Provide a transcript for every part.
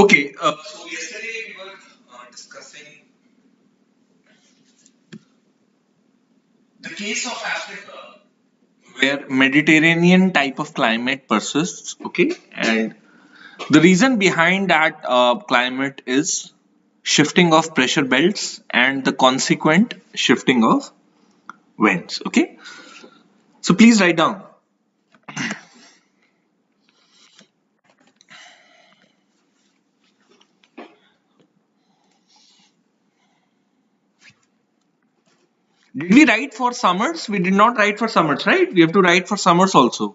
Okay, so yesterday we were discussing the case of Africa where Mediterranean type of climate persists, okay, and the reason behind that climate is shifting of pressure belts and the consequent shifting of winds, okay. So please write down. Did we write for summers? We did not write for summers, right? We have to write for summers also.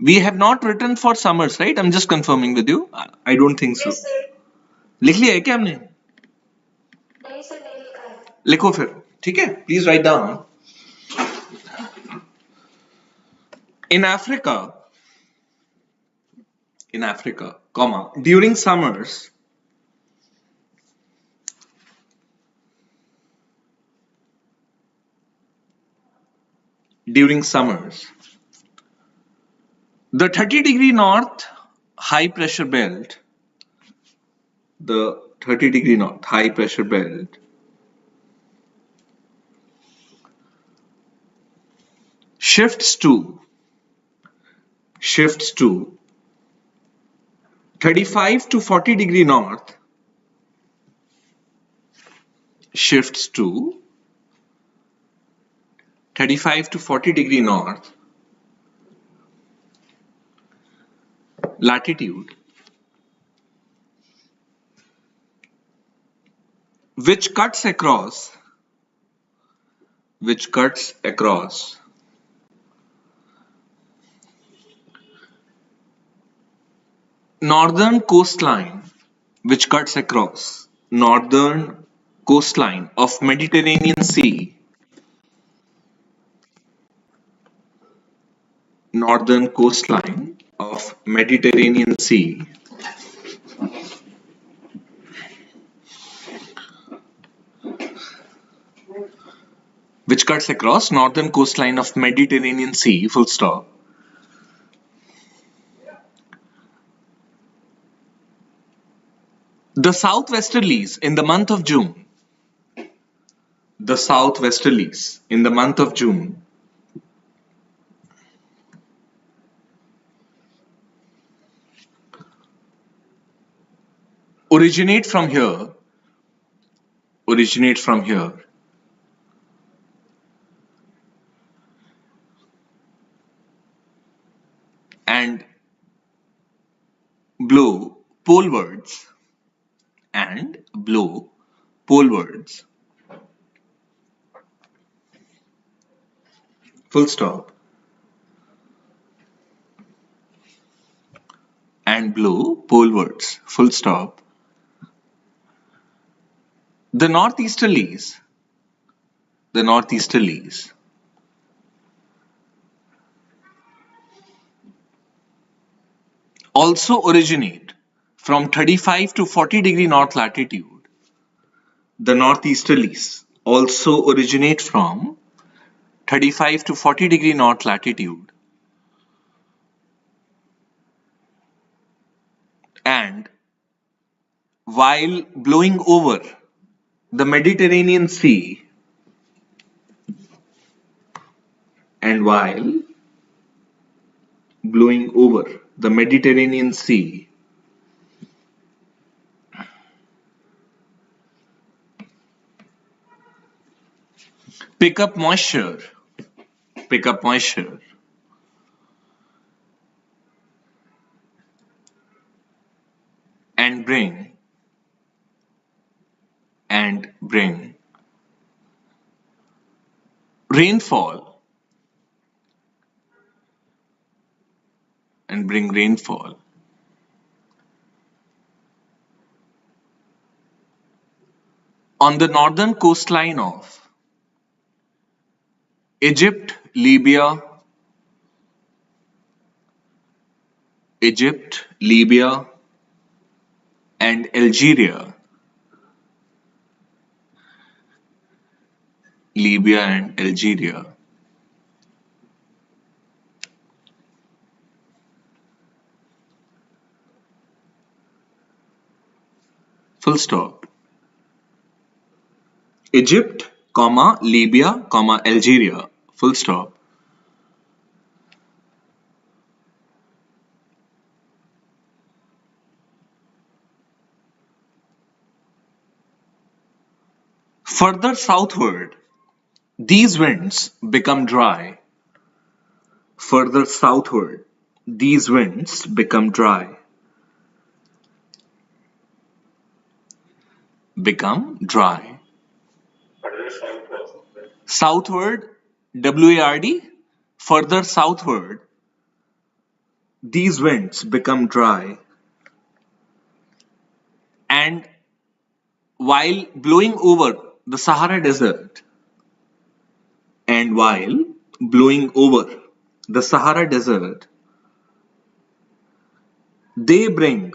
We have not written for summers, right? I'm just confirming with you. I don't think so. Yes, sir. लिख लिया है क्या हमने? नहीं sir, नहीं लिखा है. लिखो फिर, ठीक है? Please write down. In Africa, comma, during summers, the 30-degree north high pressure belt, the 30-degree north high pressure belt shifts to 35 to 40 degree north, shifts to 35 to 40 degree north latitude, which cuts across northern coastline, which cuts across northern coastline of Mediterranean Sea, northern coastline of Mediterranean Sea, which cuts across northern coastline of Mediterranean Sea, full stop. The southwesterlies in the month of June, originate from here, and blow polewards, full stop, and blow polewards, full stop. The northeasterlies also originate from 35 to 40 degree north latitude. The northeasterlies also originate from 35 to 40 degree north latitude and while blowing over the Mediterranean Sea pick up moisture and bring rainfall on the northern coastline of Egypt, Libya, and Algeria. stop. Egypt, comma, Libya, comma, Algeria, full stop. Further southward, these winds become dry. Further southward, these winds become dry. Become dry. Southward, WARD, further southward, these winds become dry. And while blowing over the Sahara Desert, and while blowing over the Sahara Desert, they bring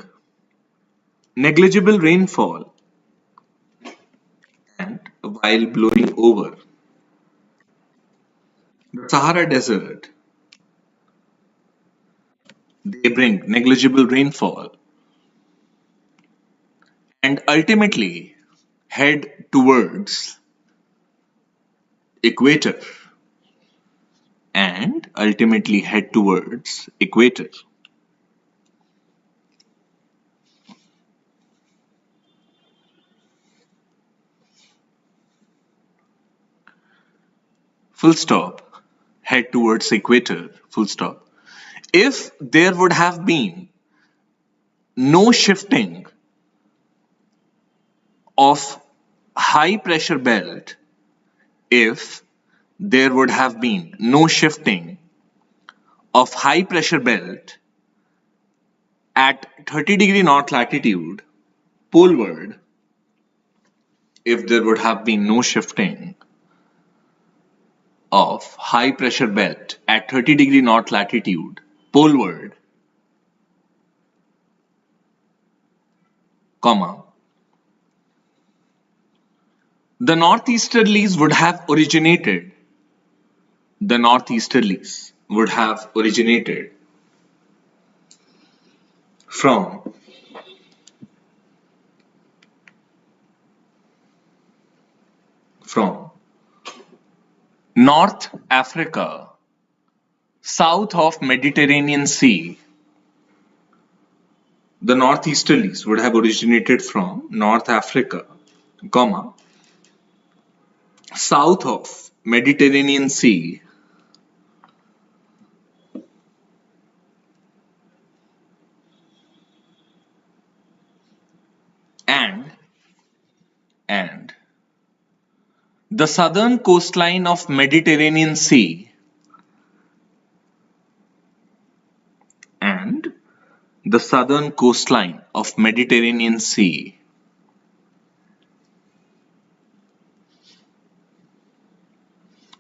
negligible rainfall. And while blowing over the Sahara Desert, they bring negligible rainfall and ultimately head towards equator and ultimately head towards equator. Full stop. Head towards equator. Full stop. If there would have been no shifting of high pressure belt, if there would have been no shifting of high pressure belt at 30° north latitude poleward, if there would have been no shifting of high pressure belt at 30° north latitude poleward, comma, the northeasterlies would have originated. The northeasterlies would have originated from North Africa, south of Mediterranean Sea. The northeasterlies would have originated from North Africa, comma, south of Mediterranean Sea and and the southern coastline of Mediterranean Sea and the southern coastline of Mediterranean Sea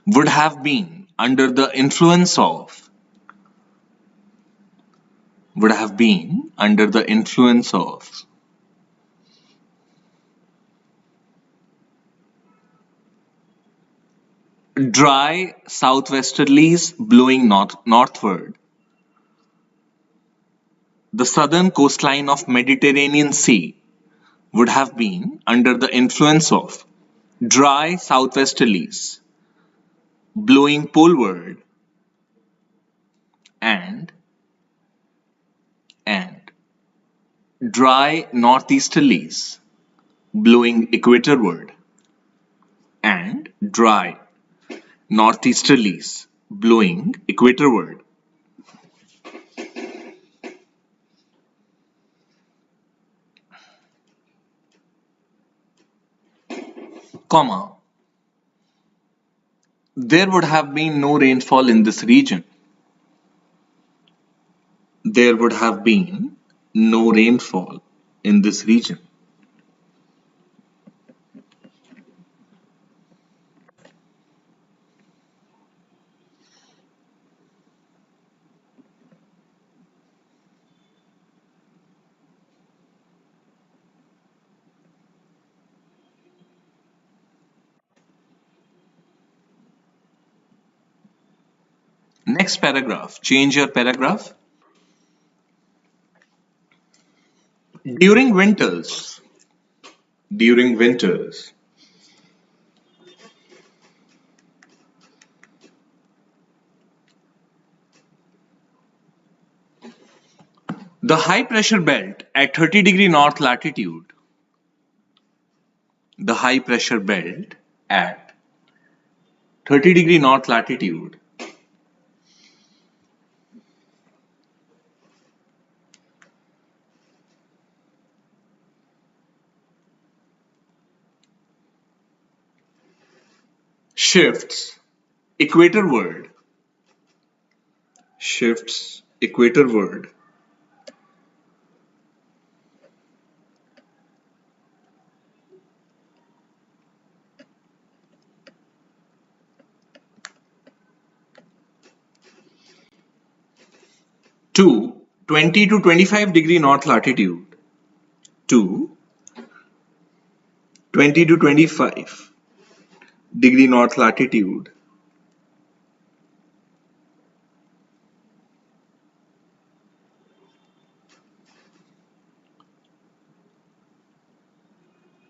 would have been under the influence of dry southwesterlies blowing northward. The southern coastline of Mediterranean Sea would have been under the influence of dry southwesterlies blowing poleward and and dry northeasterlies blowing equatorward and dry northeasterlies blowing equatorward, comma, there would have been no rainfall in this region. There would have been no rainfall in this region. Next paragraph, change your paragraph. During winters, during winters. The high pressure belt at 30° north latitude, the high pressure belt at 30° north latitude shifts equatorward, shifts equatorward to 20 to 25° north latitude, to 20 to 25° north latitude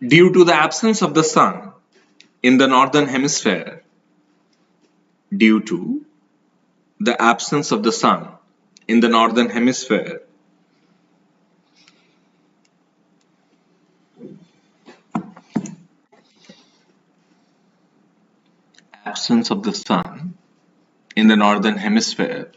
due to the absence of the sun in the northern hemisphere, due to the absence of the sun in the northern hemisphere. Absence of the sun in the northern hemisphere.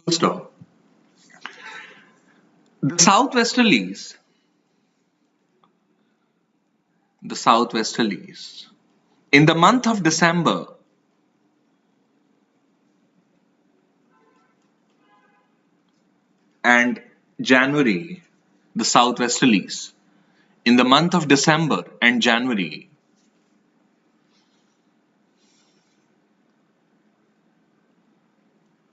Full stop. The southwesterlies, the southwesterlies, in the month of December and January, the southwesterlies, in the month of December and January,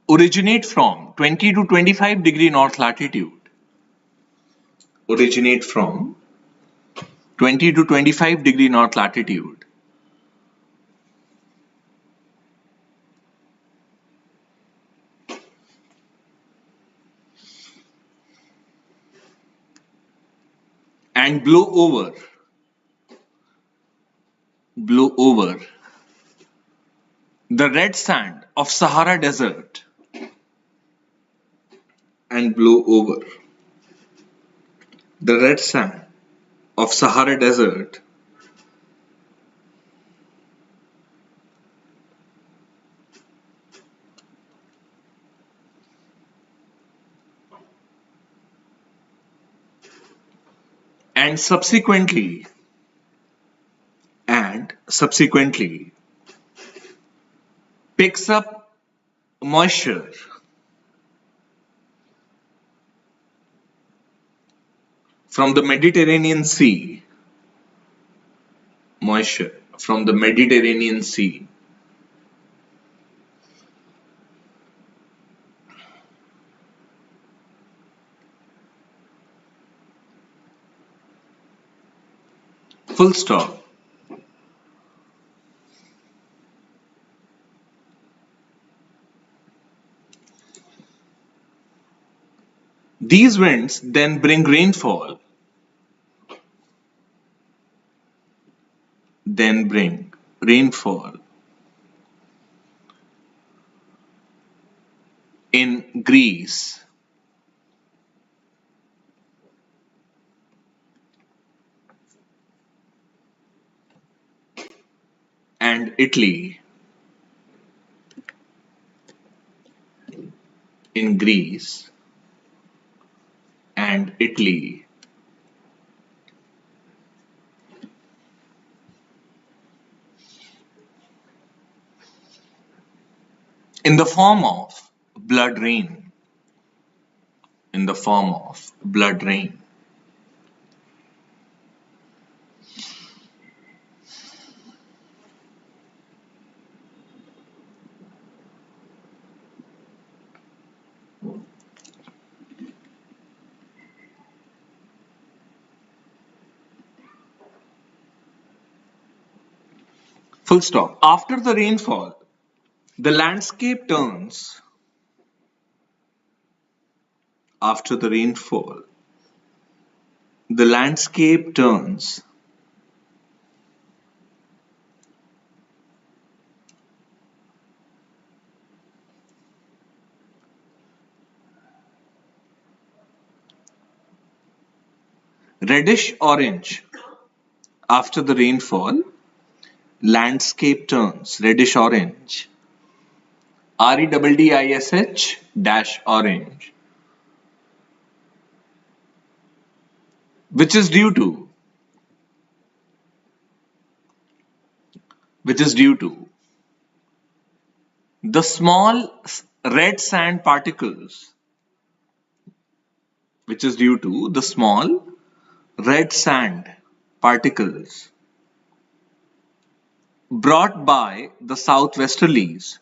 originate from 20 to 25° north latitude, originate from 20 to 25° north latitude, and blow over the red sand of Sahara Desert, and blow over the red sand of Sahara Desert and subsequently picks up moisture from the Mediterranean Sea, moisture from the Mediterranean Sea, full stop. These winds then bring rainfall, in Greece and Italy, in Greece and Italy, in the form of blood rain, in the form of blood rain. Full stop. After the rainfall, the landscape turns. After the rainfall, the landscape turns reddish orange. After the rainfall, landscape turns reddish orange. REDDISH dash orange. Which is due to which is due to the small red sand particles, which is due to the small red sand particles brought by the southwesterlies,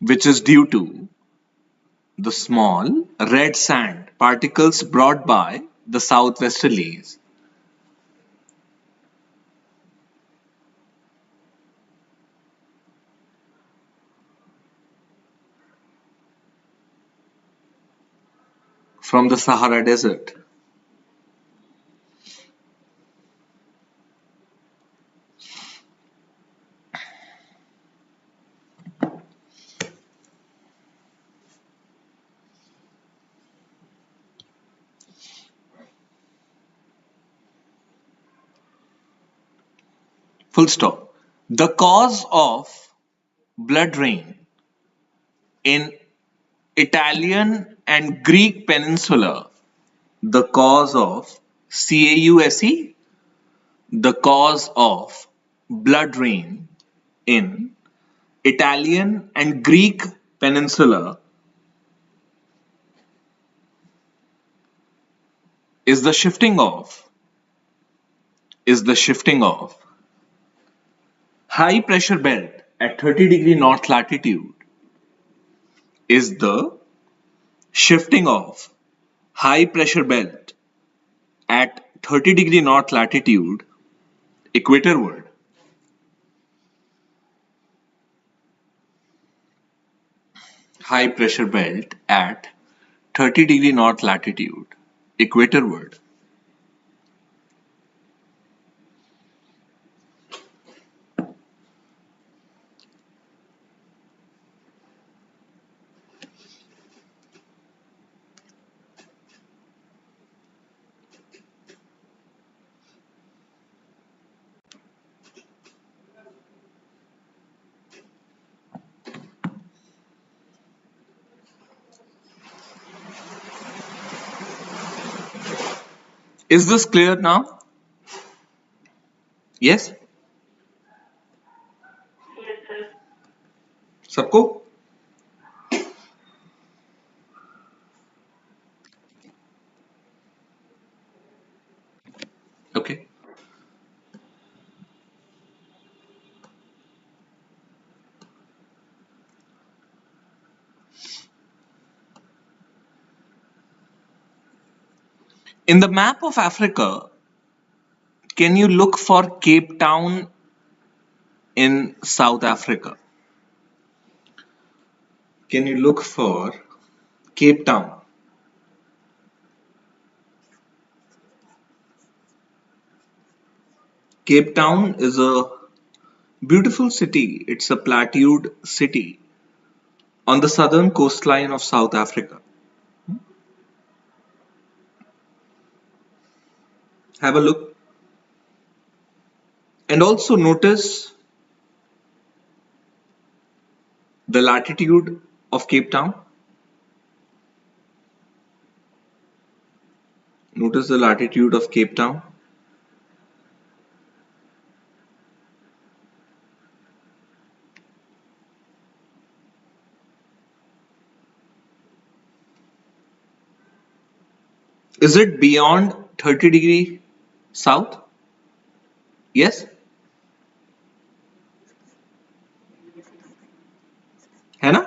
which is due to the small red sand particles brought by the southwesterlies. From the Sahara Desert. Full stop. The cause of blood rain in Italian and Greek peninsula, the cause of CAUSE, the cause of blood rain in Italian and Greek peninsula is the shifting of high pressure belt at 30° north latitude, is the shifting of high pressure belt at 30° north latitude equatorward. High pressure belt at 30° north latitude equatorward. Is this clear now? Yes? सबको? Okay. In the map of Africa, can you look for Cape Town in South Africa? Can you look for Cape Town? Cape Town is a beautiful city. It's a plateaued city on the southern coastline of South Africa. Have a look. And also notice the latitude of Cape Town. Notice the latitude of Cape Town. Is it beyond 30° south? Yes? है ना?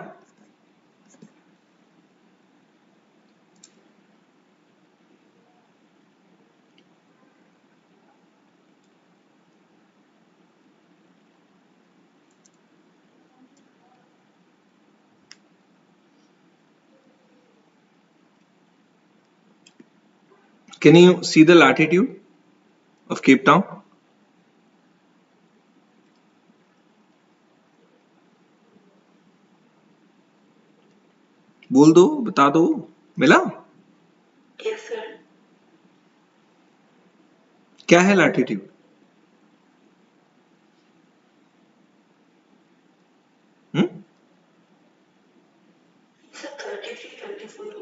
Can you see the latitude of Cape Town? बोल दो, बता दो, मिला? Yes, sir. क्या है latitude? Sir, 33, 34.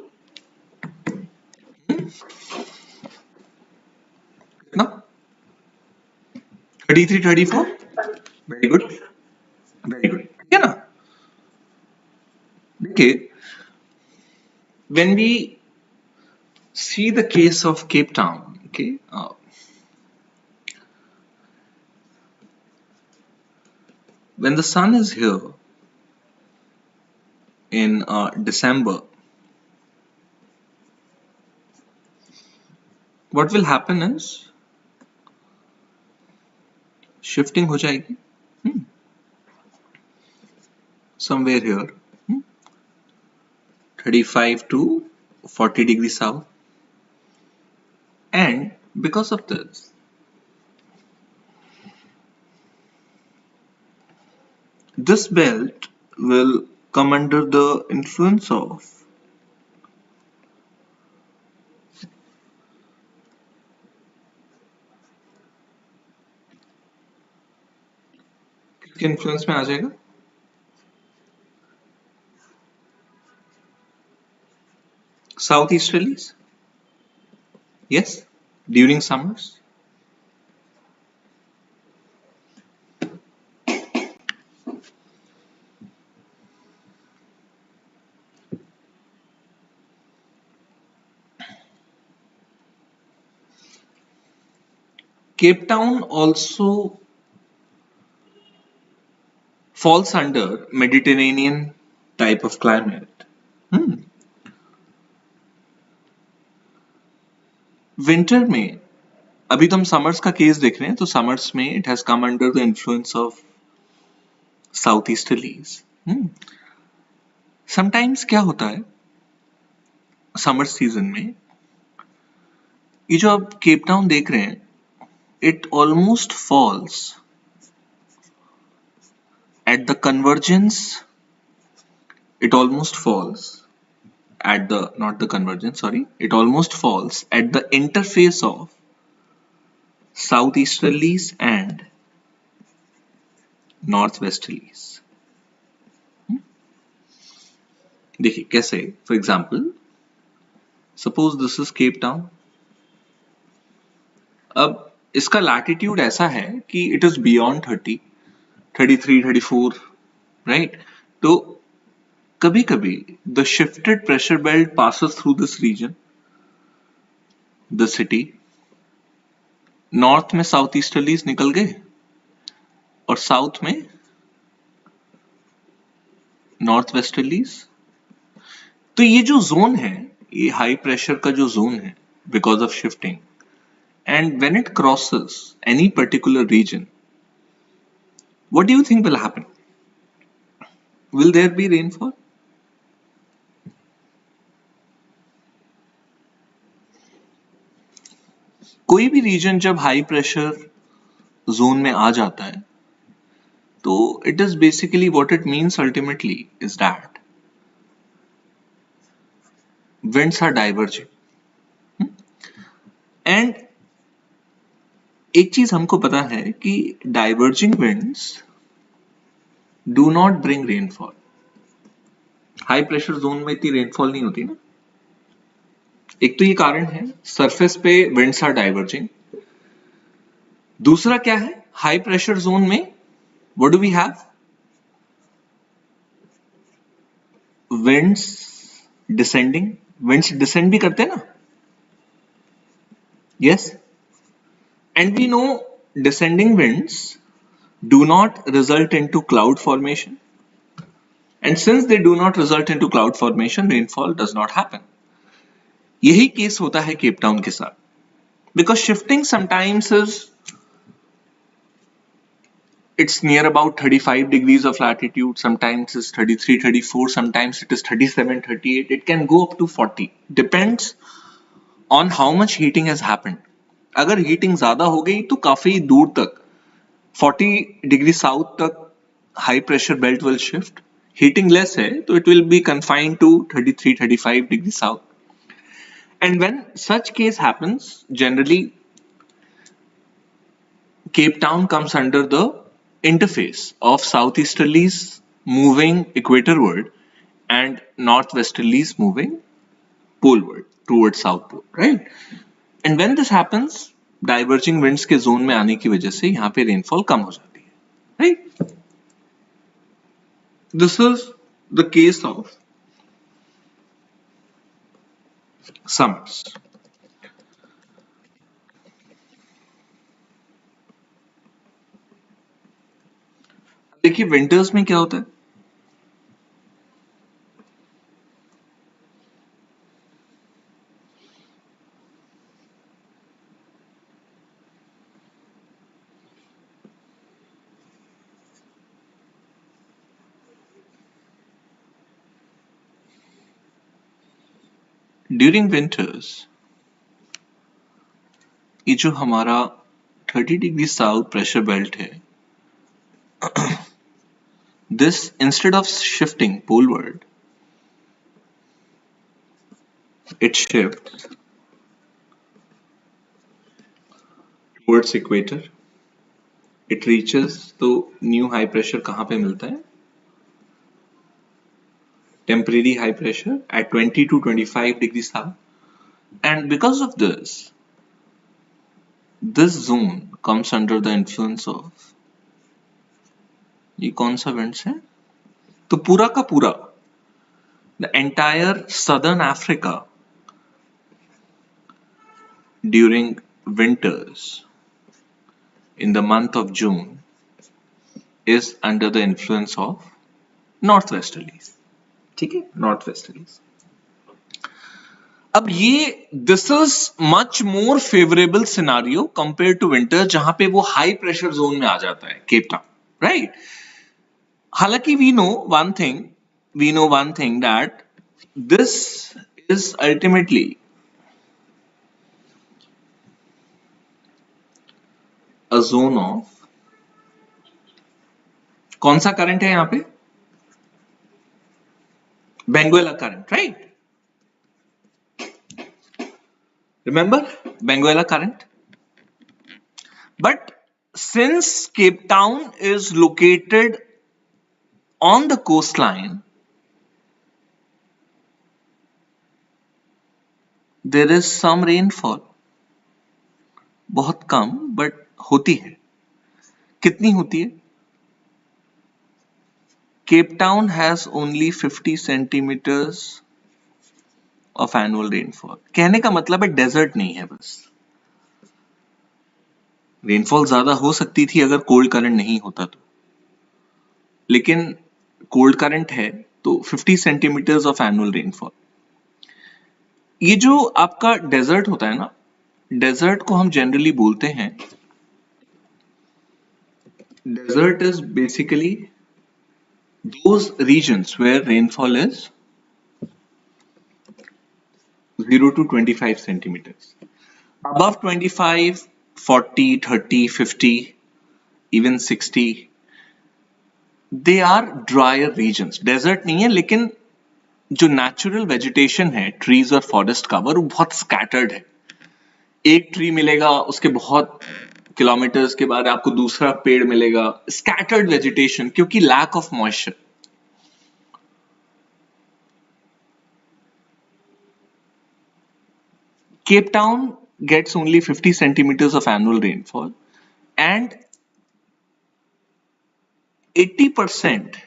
कितना? 33, 34? Very good, Yes, sir. Very good, ठीक है ना? देखिए, when we see the case of Cape Town, okay, when the sun is here in December, what will happen is shifting हो जाएगी somewhere here, 35 to 40 degrees south, and because of this, this belt will come under the influence of किसके influence में आ जाएगा? Southeasterlies, yes, during summers. Cape Town also falls under Mediterranean type of climate. Winter में, अभी तो हम summers का case देख रहे हैं, तो समर्स में it has come under the influence of south easterlies. Sometimes क्या होता है समर सीजन में, ये जो आप केप टाउन देख रहे हैं, it almost falls at the convergence, it almost falls at the, not the convergence, sorry, it almost falls at the interface of southeasterlies and northwesterlies. देखिए कैसे, for example suppose this is Cape Town. अब इसका latitude ऐसा है कि it is beyond 30, 33, 34, right? तो कभी कभी the shifted pressure belt passes through this region, the city. North में साउथ ईस्टर्लीज निकल गए और साउथ में नॉर्थ वेस्टर्लीज. तो ये जो जोन है, ये हाई प्रेशर का जो जोन है because of shifting, and when it crosses any particular region, what do you think will happen? Will there be rainfall? कोई भी रीजन जब हाई प्रेशर जोन में आ जाता है, तो it is basically what it means ultimately is that winds are diverging. And एक चीज हमको पता है कि diverging winds do not bring rainfall. High pressure zone में इतनी रेनफॉल नहीं होती ना. एक तो ये कारण है, सरफेस पे विंड्स आर डाइवर्जिंग. दूसरा क्या है, हाई प्रेशर जोन में what do we have? Winds descending. Winds descend भी करते हैं ना, yes, and we know descending winds do not result into cloud formation, and since they do not result into cloud formation, rainfall does not happen. यही case होता है Cape town के साथ, because shifting sometimes is, it's near about 35 degrees of latitude, sometimes it's 33, 34, sometimes it is 37, 38, it can go up to 40, depends on how much heating has happened. अगर heating ज्यादा हो गई तो काफी दूर तक 40 डिग्री साउथ तक high pressure belt will shift. Heating less है तो it will be confined to 33-35 degree south. And when such case happens, generally Cape Town comes under the interface of southeasterlies moving equatorward and northwesterlies moving poleward towards south pole, right? And when this happens, diverging winds के zone में आने की वजह से यहाँ पे rainfall कम हो जाती है, right? This is the case of summers. देखिए विंटर्स में क्या होता है. ड्यूरिंग विंटर्स ये जो हमारा 30 डिग्री साउथ प्रेशर बेल्ट है, this instead of shifting poleward, it shifts towards equator. It reaches, तो न्यू हाई प्रेशर कहाँ पे मिलता है? Temporary high pressure at 20 to 25 degrees south. And because of this zone comes under the influence of, ये कौन सा winds है? तो पूरा का पूरा the entire southern Africa during winters in the month of June is under the influence of northwesterlies. ठीक है, northwesterlies. अब ये this is much more favourable scenario compare to winter, जहां पे वो हाई प्रेशर जोन में आ जाता है केप टाउन, राइट? हालांकि we know one thing that this is ultimately a zone of, कौन सा करंट है यहां पे? Benguela current, right? Remember Benguela current? But since Cape Town is located on the coastline, there is some rainfall. बहुत कम but होती है. कितनी होती है? Cape Town has only 50 centimeters of annual rainfall. कहने का मतलब है डेजर्ट नहीं है बस. रेनफॉल ज्यादा हो सकती थी अगर कोल्ड करंट नहीं होता तो, लेकिन कोल्ड करंट है तो 50 सेंटीमीटर्स ऑफ एनुअल रेनफॉल. ये जो आपका डेजर्ट होता है ना, डेजर्ट को हम जनरली बोलते हैं, desert is basically those regions where rainfall is 0 to 25 centimeters. Above 25, 40, 30, 50, even 60, they are drier regions. Desert नहीं है, लेकिन जो natural vegetation है, trees और forest cover, वो बहुत scattered है. एक ट्री मिलेगा, उसके बहुत किलोमीटर्स के बाद आपको दूसरा पेड़ मिलेगा. Scattered vegetation, क्योंकि lack of moisture. Cape Town gets only 50 centimeters of annual rainfall, and 80%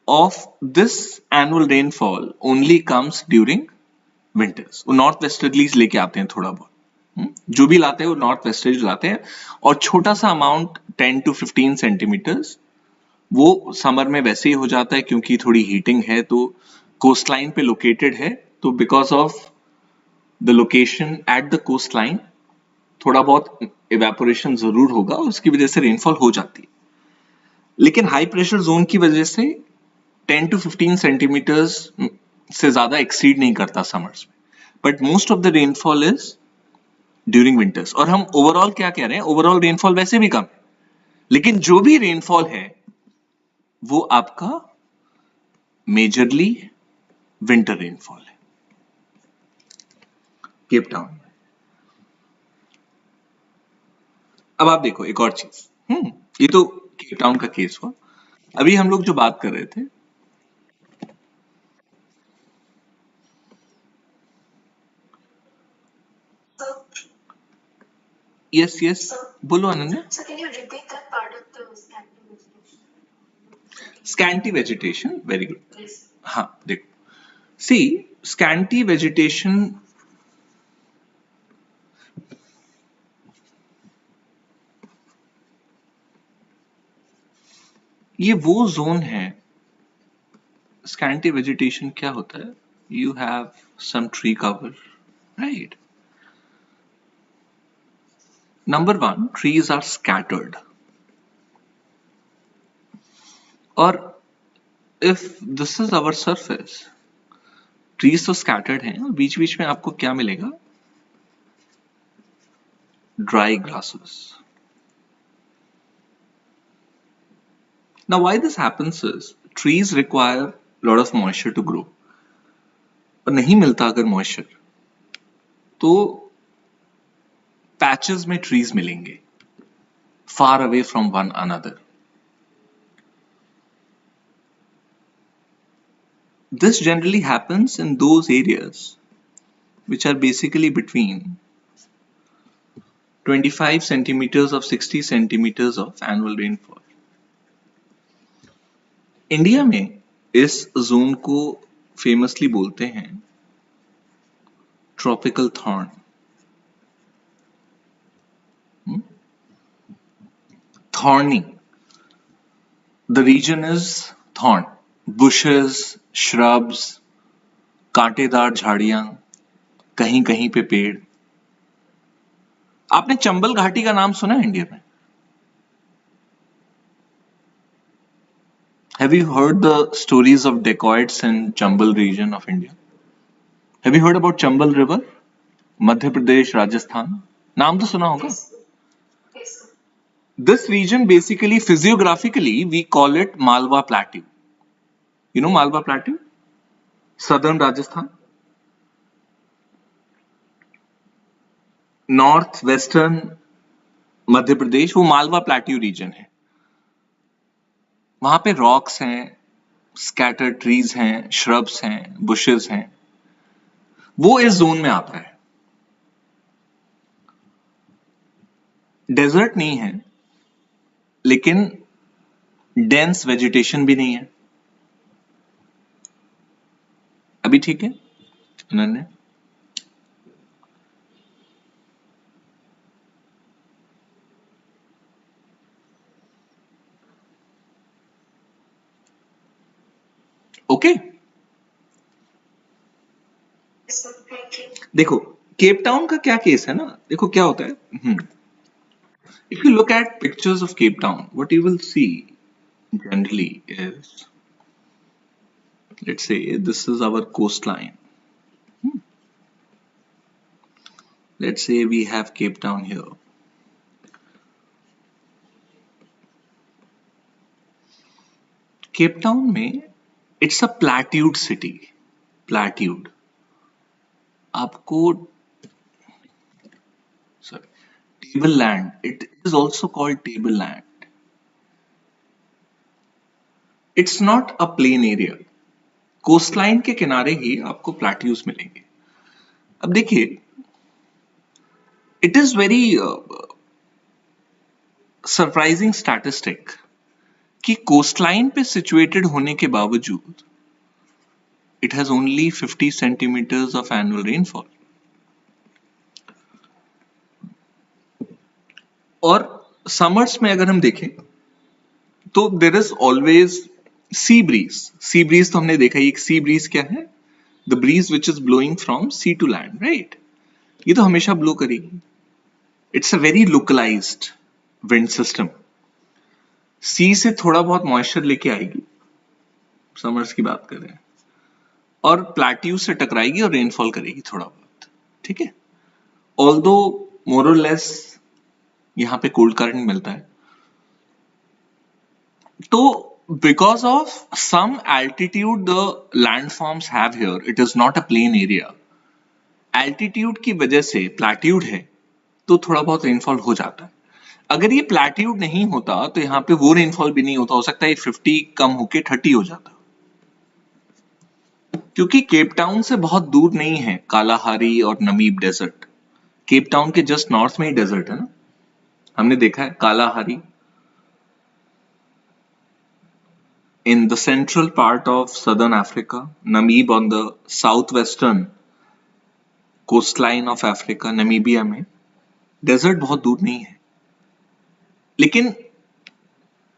of this annual rainfall only comes during winters. वो नॉर्थ वेस्टर्लीज लेके आते हैं थोड़ा बहुत, जो भी लाते हैं वो नॉर्थ वेस्टर्लीज लाते हैं, और छोटा सा अमाउंट 10 to 15 सेंटीमीटर्स वो समर में वैसे ही हो जाता है, क्योंकि थोड़ी हीटिंग है तो कोस्ट लाइन पे लोकेटेड है, तो because of the location at the coast line थोड़ा बहुत इवेपोरेशन जरूर होगा, उसकी वजह से रेनफॉल हो जाती है. लेकिन हाई प्रेशर जोन की वजह से 10 to 15 सेंटीमीटर्स से ज्यादा एक्सीड नहीं करता समर्स में. But most of the rainfall is during winters. और हम ओवरऑल क्या कह रहे हैं, ओवरऑल रेनफॉल वैसे भी कम है, लेकिन जो भी रेनफॉल है वो आपका मेजरली विंटर रेनफॉल है केप टाउन। अब आप देखो एक और चीज, ये तो केप टाउन का केस हुआ। अभी हम लोग जो बात कर रहे थे, So, यस यस, so, बोलो Ananya. so can you repeat that part of the scanty vegetation? Scanty vegetation, very good. Yes. हाँ देखो, सी स्कैंटी वेजिटेशन ये वो जोन है। स्कैंटी वेजिटेशन क्या होता है, you have some tree cover, right. Number one, trees are scattered, और if this is our surface, trees तो scattered हैं और बीच बीच में आपको क्या मिलेगा, dry grasses. Now why this happens is trees require lot of moisture to grow, और नहीं मिलता अगर moisture तो patches में trees मिलेंगे far away from one another. This generally happens in those areas which are basically between 25 centimeters of 60 centimeters of annual rainfall. India में इस zone को फेमसली बोलते हैं tropical thorn. Thorny, the region is thorn, bushes, shrubs, कांटेदार झाड़ियां, कहीं कहीं पे पेड़। आपने चंबल घाटी का नाम सुना है इंडिया में? Have you heard the stories of dacoits in Chambal region of India? Have you heard about Chambal River? Madhya Pradesh, Rajasthan, नाम तो सुना होगा। Yes. Yes. This region basically physiographically we call it Malwa Plateau. You know Malwa Plateau? Southern Rajasthan, north western Madhya Pradesh, वो Malwa plateau region है। वहां पे rocks हैं, scattered trees हैं, श्रब्स हैं, बुशेस हैं, वो इस जोन में आता है। डेजर्ट नहीं है, लेकिन डेंस वेजिटेशन भी नहीं है। अभी ठीक है Ananya? Okay. Yes, sir. Thank you. देखो केप टाउन का क्या केस है ना, देखो क्या होता है, if you look at pictures of Cape Town, what you will see generally is, let's say this is our coastline. Let's say we have Cape Town here. Cape Town में it's a plateaued city. Plateaued. आपको sorry, tableland. It is also called tableland. It's not a plain area. Coastline के किनारे ही आपको plateaus मिलेंगे। अब देखिए, it is very surprising statistic कि कोस्टलाइन पे सिचुएटेड होने के बावजूद it has only 50 centimetres of annual rainfall. और समर्स में अगर हम देखें तो there is always sea breeze. Sea breeze तो हमने देखा ही, एक सी ब्रीज क्या है, the breeze which is blowing from sea to land, right. ये तो हमेशा ब्लो करेगी। It's a very localised wind system, sea से थोड़ा बहुत मॉइस्चर लेके आएगी, समर्स की बात कर रहे हैं, और प्लेट्यू से टकराएगी और रेनफॉल करेगी थोड़ा बहुत। ठीक है, ऑल्दो मोर और लेस यहाँ पे कोल्ड करंट मिलता है। तो because of some altitude the landforms have here, it is not a plain area, altitude की वजह से प्लैट्यूड है तो थोड़ा बहुत रेनफॉल हो जाता है। अगर ये प्लैट्यूड नहीं होता तो यहाँ पे वो रेनफॉल भी नहीं होता, हो सकता है 50 कम होके 30 हो जाता। क्योंकि केप टाउन से बहुत दूर नहीं है कालाहारी और नमीब डेजर्ट, केप टाउन के जस्ट नॉर्थ में ही डेजर्ट है ना, हमने देखा है Kalahari in the central part of southern Africa, Namib on the southwestern coastline of Africa, Namibia में डेजर्ट बहुत दूर नहीं है, लेकिन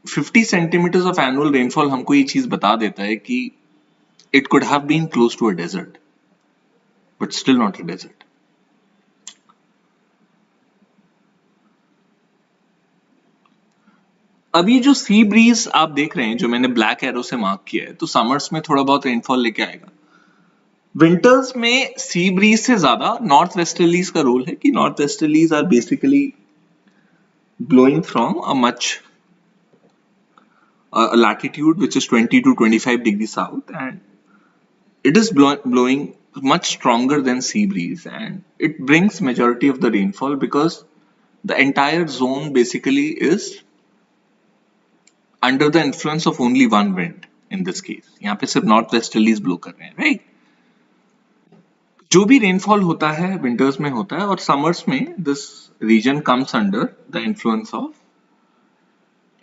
50 सेंटीमीटर्स ऑफ एनुअल रेनफॉल हमको ये चीज बता देता है कि it could have been close to a desert but still not a desert. अभी जो सी ब्रीज आप देख रहे हैं जो मैंने ब्लैक एरो से मार्क किया है, तो समर्स में थोड़ा बहुत रेनफॉल लेके आएगा, विंटर्स में सी ब्रीज से ज्यादा नॉर्थ वेस्टर्लीज का रोल है कि north westerlies are basically blowing from a much latitude which is 20 to 25 degrees south, and it is blowing much stronger than sea breeze, and it brings majority of the rainfall because the entire zone basically is under the influence of only one wind in this case, यहाँ पे सिर्फ north westerlies blow कर रहे हैं, right. जो भी rainfall होता है विंटर्स में होता है, और समर्स में this region comes under the influence of,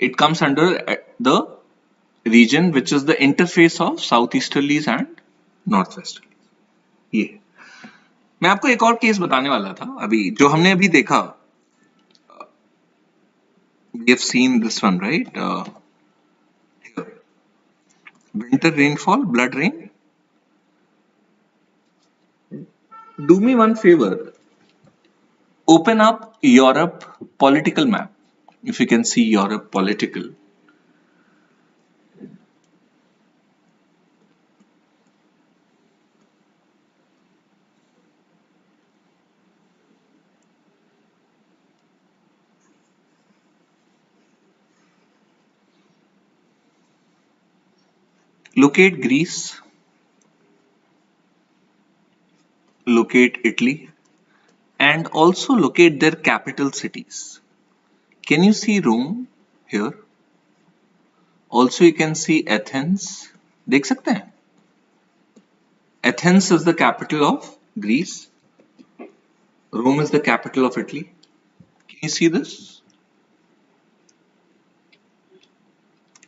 it comes under the region which is the interface of southeasterlies and northwesterlies। ये मैं आपको एक और केस बताने वाला था अभी जो हमने अभी देखा, we have seen this one, right? Winter rainfall, blood rain. Do me one favor, open up Europe political map, if you can see Europe political. Locate Greece, locate Italy, and also locate their capital cities. Can you see Rome here? Also you can see Athens, देख सकते हैं? Athens is the capital of Greece, Rome is the capital of Italy. Can you see this?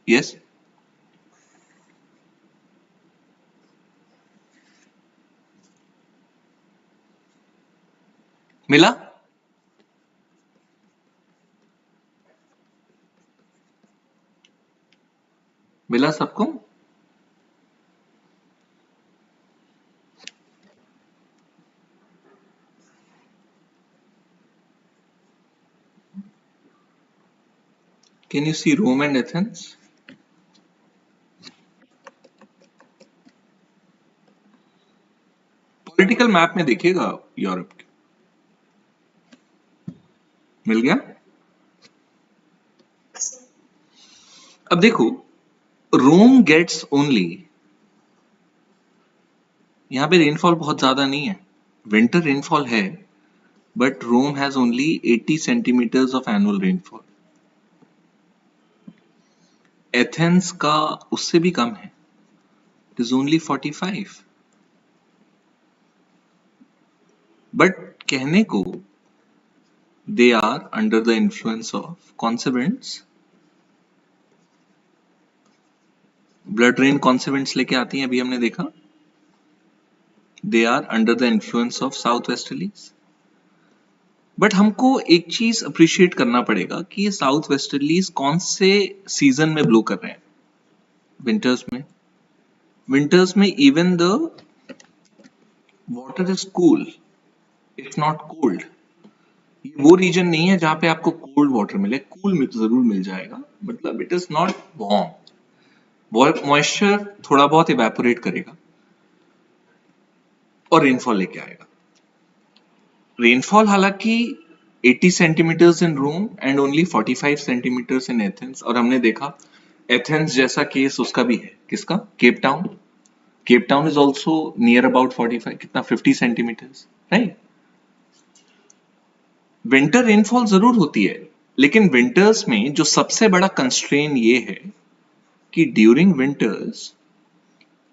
Yes? मिला? मिला सबको? Can you see Rome and Athens? Political map में देखिएगा Europe के, मिल गया? अब देखो, रोम गेट्स ओनली, यहाँ पे रेनफॉल बहुत ज्यादा नहीं है, विंटर रेनफॉल है, but Rome has only 80 centimetres of annual rainfall. Athens का उससे भी कम है, इट इज ओनली 45। बट कहने को they are under the influence of कौन से विंड्स, ब्लड रेन कौन से विंड्स लेके आती हैं, अभी हमने देखा, they are under the influence of south westerlies. But हमको एक चीज अप्रिशिएट करना पड़ेगा कि ये साउथ वेस्टर्लीज कौन से सीजन में ब्लो कर रहे हैं, विंटर्स में। विंटर्स में even the water is cool if not cold. ये वो रीजन नहीं है जहां पे आपको कोल्ड वाटर मिले, कूल में तो जरूर मिल जाएगा, मतलब it is not warm, moisture थोड़ा बहुत इवेपोरेट करेगा और रेनफॉल लेके आएगा। रेनफॉल हालांकि 80 centimetres in Rome and only 45 centimetres in Athens, और हमने देखा एथेंस जैसा केस उसका भी है, किसका, Cape Town. Cape Town is also near about 45, कितना, 50 सेंटीमीटर्स, राइट. विंटर रेनफॉल जरूर होती है, लेकिन विंटर्स में जो सबसे बड़ा कंस्ट्रेन ये है कि during winters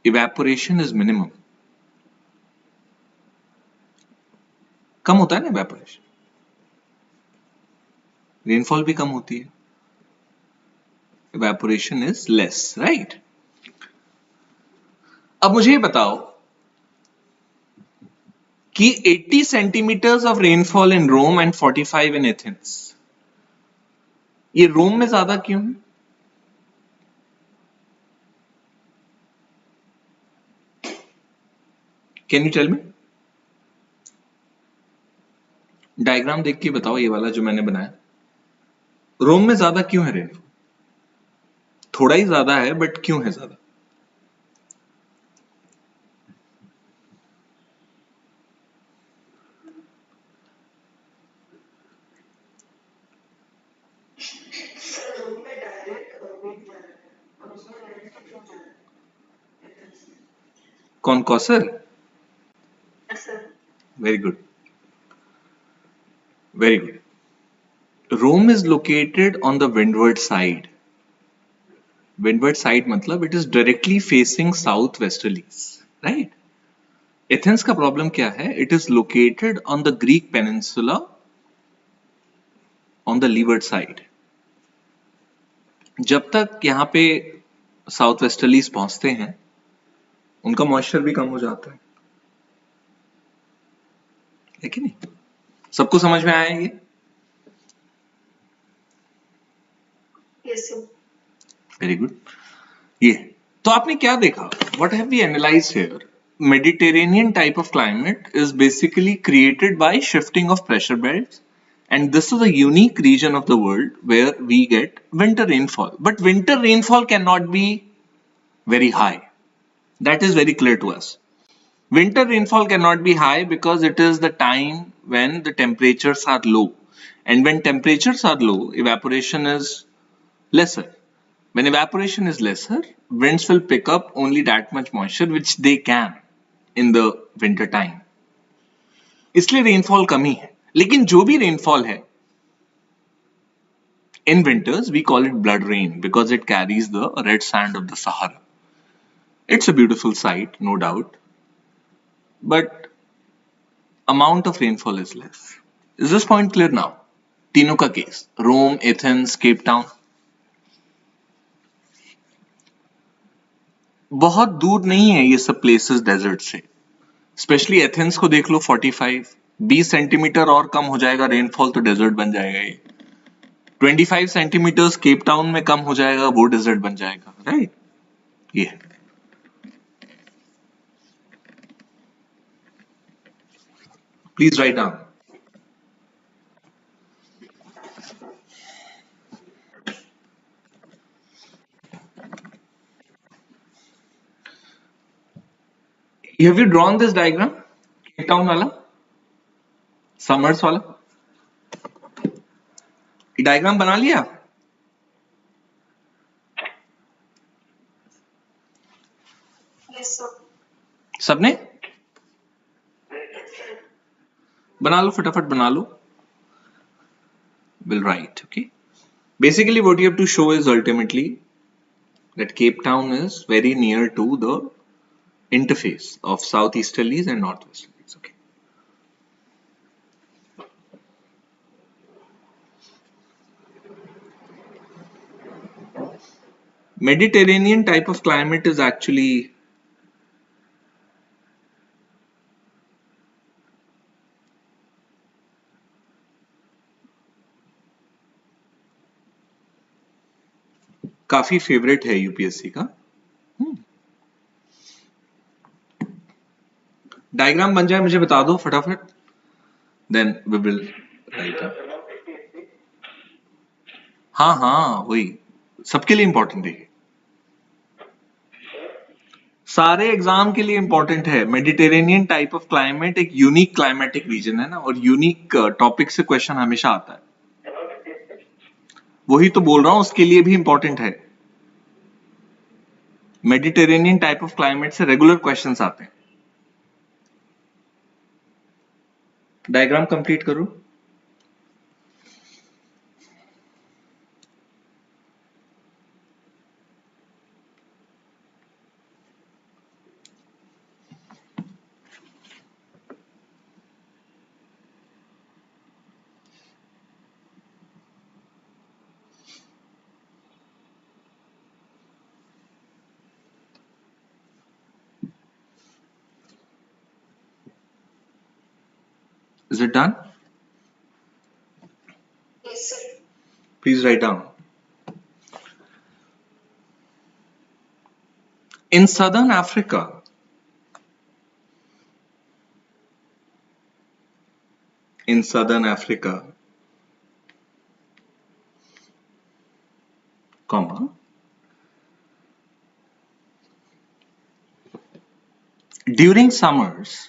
evaporation is minimum. कम होता है ना इवेपोरेशन, रेनफॉल भी कम होती है, इवेपोरेशन इज लेस, राइट. अब मुझे ये बताओ कि 80 centimetres of rainfall in Rome and 45 in Athens, ये रोम में ज्यादा क्यों है? Can you tell me? Diagram देख के बताओ, ये वाला जो मैंने बनाया, रोम में ज्यादा क्यों है रेनफॉल? थोड़ा ही ज्यादा है, बट क्यों है ज्यादा? सर रूम में डायरेक्ट वेट जा रहा है और उसमें डायरेक्ट क्यों जा रहा है? कौन, Kausar? Sir very good, very good. Rome is located on the windward side. Windward side मतलब it is directly facing south westerlies, right. Athens का प्रॉब्लम क्या है? It is located on the Greek peninsula on the leeward side. जब तक यहाँ पे south westerlies पहुंचते हैं, उनका मॉइस्चर भी कम हो जाता है कि नहीं? सबको समझ में आया ये? Yes sir. Very good. ये तो आपने क्या देखा? What have we analysed here? Mediterranean type of climate is basically created by shifting of pressure belts, and this is a unique region of the world where we get winter rainfall. But winter rainfall cannot be very high. That is very clear to us. Winter rainfall cannot be high because it is the time when the temperatures are low, and when temperatures are low, evaporation is lesser. When evaporation is lesser, winds will pick up only that much moisture which they can in the winter time. इसलिए rainfall कमी है. लेकिन जो भी rainfall है in winters we call it blood rain because it carries the red sand of the Sahara. It's a beautiful sight, no doubt, but amount of rainfall is less. Is this point clear now? तीनों का case, रोम, Athens, Cape Town. बहुत दूर नहीं है ये सब places desert से. Specially Athens को देख लो, 45, 20 सेंटीमीटर और कम हो जाएगा रेनफॉल तो डेजर्ट बन जाएगा ये. 25 सेंटीमीटर्स केप टाउन में कम हो जाएगा, वो डेजर्ट बन जाएगा, राइट. ये please write down. Have you drawn this diagram, Cape Town वाला, समर्स वाला? डायग्राम बना लिया यस सर. सबने? बना लो, फटाफट बना लो. Will write, okay. Basically what you have to show is ultimately that Cape Town is very near to the interface of southeasterlies and northwesterlies, okay. Mediterranean type of climate is actually काफी favourite है UPSC का. Diagram बन जाए मुझे बता दो फटाफट, then we will write. हाँ वही सबके लिए इंपॉर्टेंट है. सारे एग्जाम के लिए इंपॉर्टेंट है। मेडिटेरेनियन टाइप ऑफ क्लाइमेट एक यूनिक क्लाइमेटिक रीजन है ना, और यूनिक टॉपिक से क्वेश्चन हमेशा आता है। वही तो बोल रहा हूं, उसके लिए भी इंपॉर्टेंट है। मेडिटेरेनियन टाइप ऑफ क्लाइमेट से रेगुलर क्वेश्चंस आते हैं। डायग्राम कंप्लीट करो। Is it done? Yes, sir. Please write down. In southern Africa, in southern Africa, comma, during summers,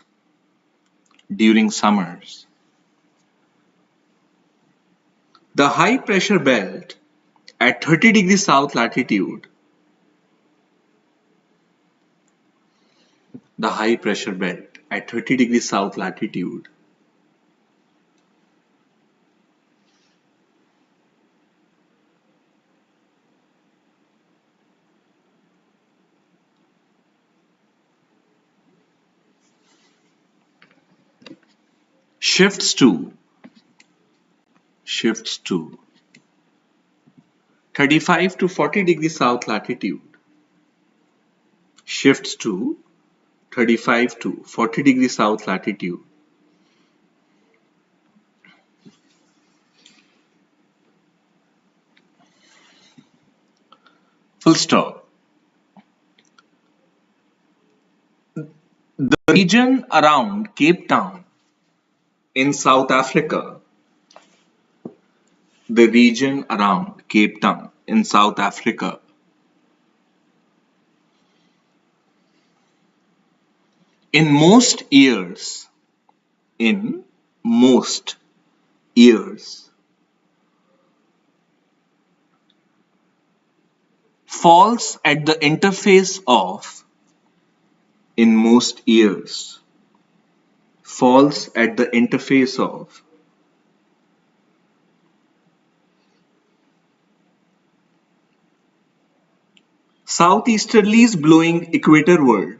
during summers, the high pressure belt at 30 degrees south latitude, the high pressure belt at 30 degrees south latitude shifts to 35 to 40 degrees south latitude, shifts to 35 to 40 degrees south latitude. Full stop. The region around Cape Town in South Africa, the region around Cape Town in South Africa, in most years, in most years, falls at the interface of, in most years, falls at the interface of southeasterlies blowing equatorward,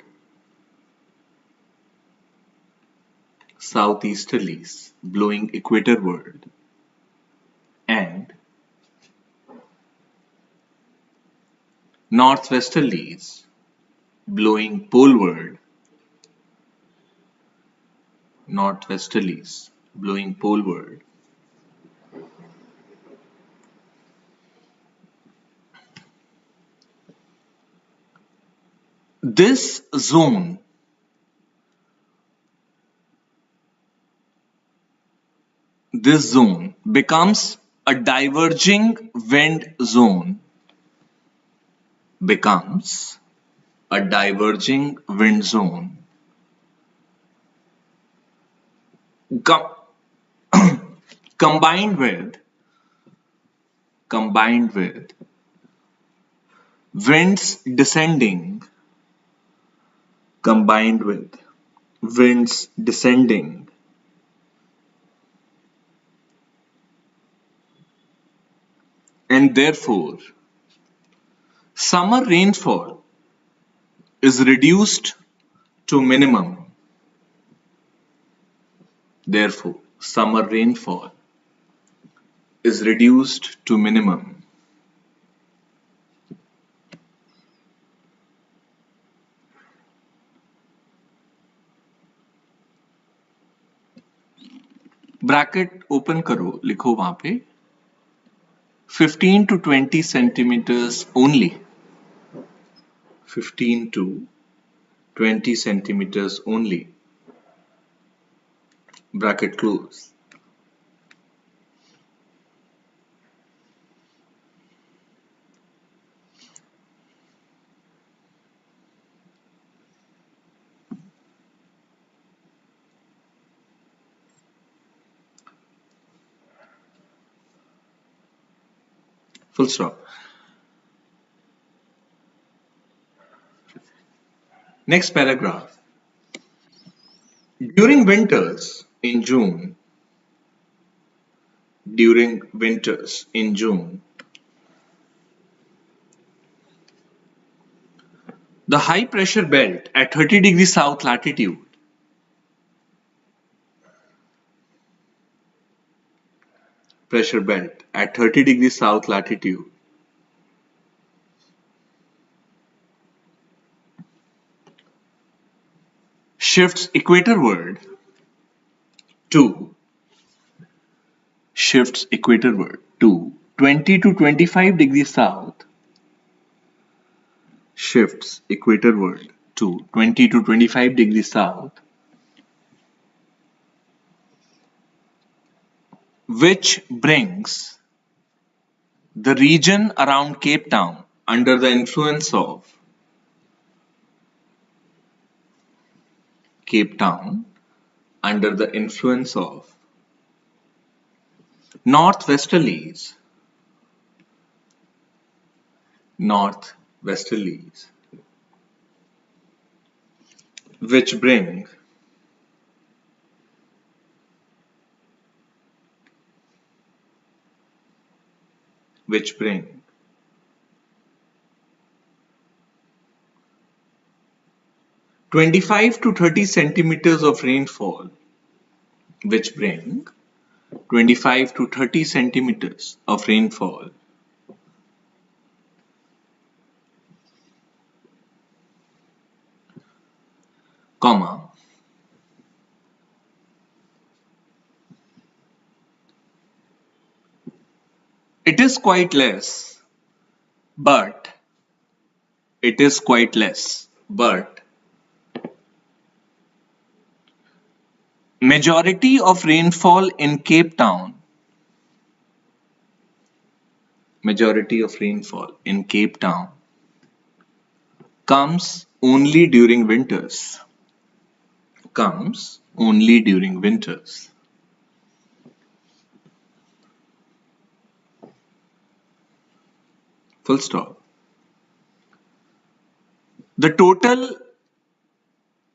southeasterlies blowing equatorward, and northwesterlies blowing poleward, northwesterlies blowing poleward. This zone becomes a diverging wind zone, becomes a diverging wind zone com- combined with winds descending, combined with winds descending, and therefore summer rainfall is reduced to minimum. Therefore, summer rainfall is reduced to minimum. Bracket open करो, लिखो वहां पे 15 to 20 centimeters only. 15 to 20 centimeters only. Bracket close. Full stop. Next paragraph. During winters in June, during winters in June, the high pressure belt at 30 degrees south latitude pressure belt at 30 degrees south latitude shifts equatorward to shifts equatorward to 20 to 25 degrees south shifts equatorward to 20 to 25 degrees south, which brings the region around Cape Town under the influence of Cape Town under the influence of northwesterlies northwesterlies which bring which bring 25 to 30 centimeters of rainfall which bring 25 to 30 centimeters of rainfall comma it is quite less but it is quite less but majority of rainfall in Cape Town majority of rainfall in Cape Town comes only during winters comes only during winters. Full stop. The total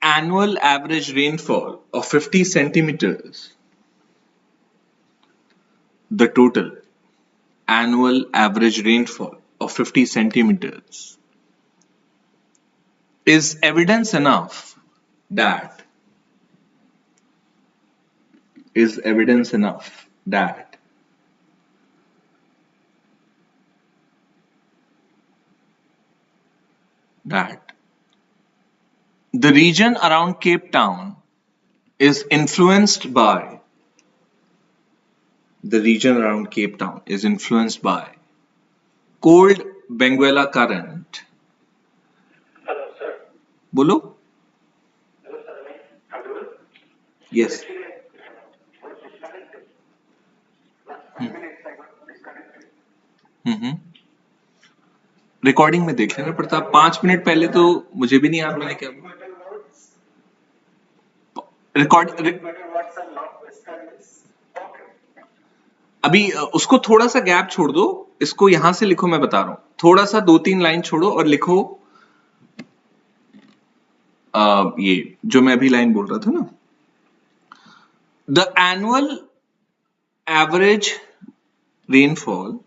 annual average rainfall of 50 centimeters. The total annual average rainfall of 50 centimeters is evidence enough that is evidence enough that the region around Cape Town is influenced by the region around Cape Town is influenced by cold Benguela current. Hello, sir. बोलो. Hello, sir. Am I audible? Yes. Actually, I was disconnected. Last 5 minutes I got disconnected. Hmm. Recording में देख लेना पड़ता 5 minute पहले तो मुझे भी नहीं याद मैंने क्या Better words. Record Better words are not disconnected. Okay. अभी उसको थोड़ा सा गैप छोड़ दो इसको यहां से लिखो मैं बता रहा हूं थोड़ा सा 2-3 लाइन छोड़ो और लिखो ये जो मैं अभी लाइन बोल रहा था ना the annual average rainfall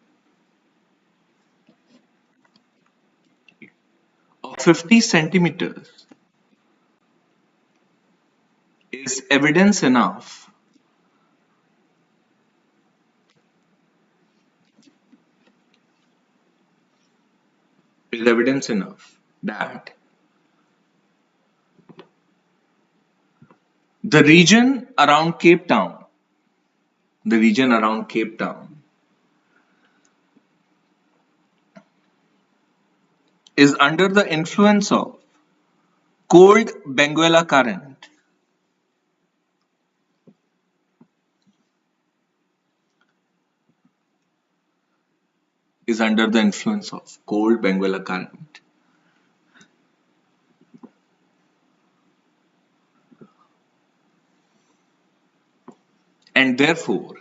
of 50 centimeters is evidence enough that the region around Cape Town, the region around Cape Town is under the influence of cold Benguela current, is under the influence of cold Benguela current. And therefore,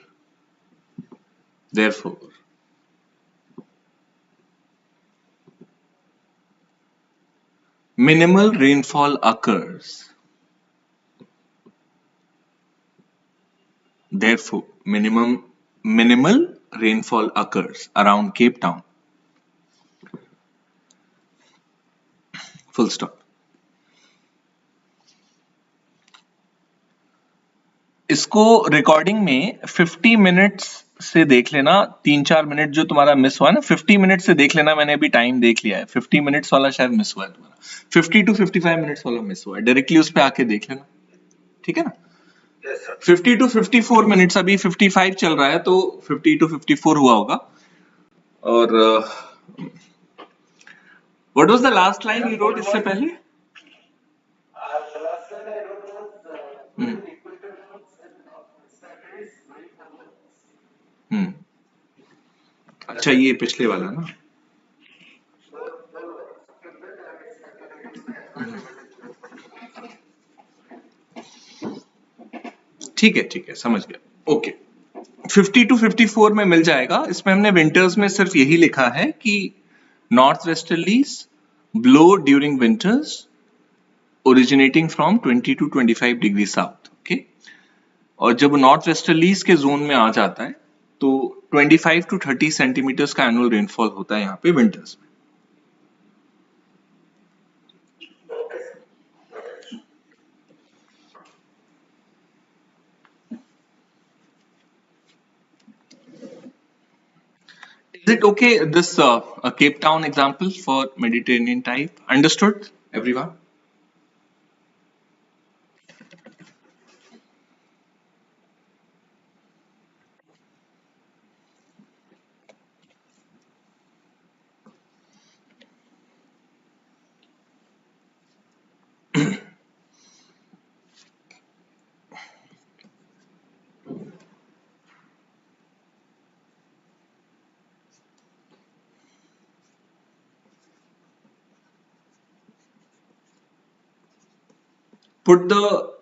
Minimal rainfall occurs. Therefore, minimal rainfall occurs around Cape Town. Full stop. इसको recording में 50 minutes से देख लेना, 3-4 minute जो तुम्हारा miss हुआ ना, 50 minute से देख लेना, मैंने अभी टाइम देख लिया है, 50 मिनट्स वाला शायद मिस हुआ है तुम्हारा, 50 to 55 मिनट्स वाला मिस हुआ है, डायरेक्टली उस पे आके देख लेना, ठीक है ना। 50 to 54 मिनट्स, अभी 55 चल रहा है, तो 50 to 54 हुआ होगा। और what was the last line you wrote इससे पहले? हम्म हम्म अच्छा, ये पिछले वाला ना। ठीक है, समझ गया, ओके। 50 to 54 में मिल जाएगा। इसमें हमने विंटर्स में सिर्फ यही लिखा है कि north westerlies blow during winters originating from 20 to 25 degree south, okay. और जब नॉर्थ वेस्टर्लीज के जोन में आ जाता है तो 25 to 30 सेंटीमीटर्स का एनुअल रेनफॉल होता है यहाँ पे विंटर्स में। Is it okay, this a Cape Town example for Mediterranean type? Understood, everyone?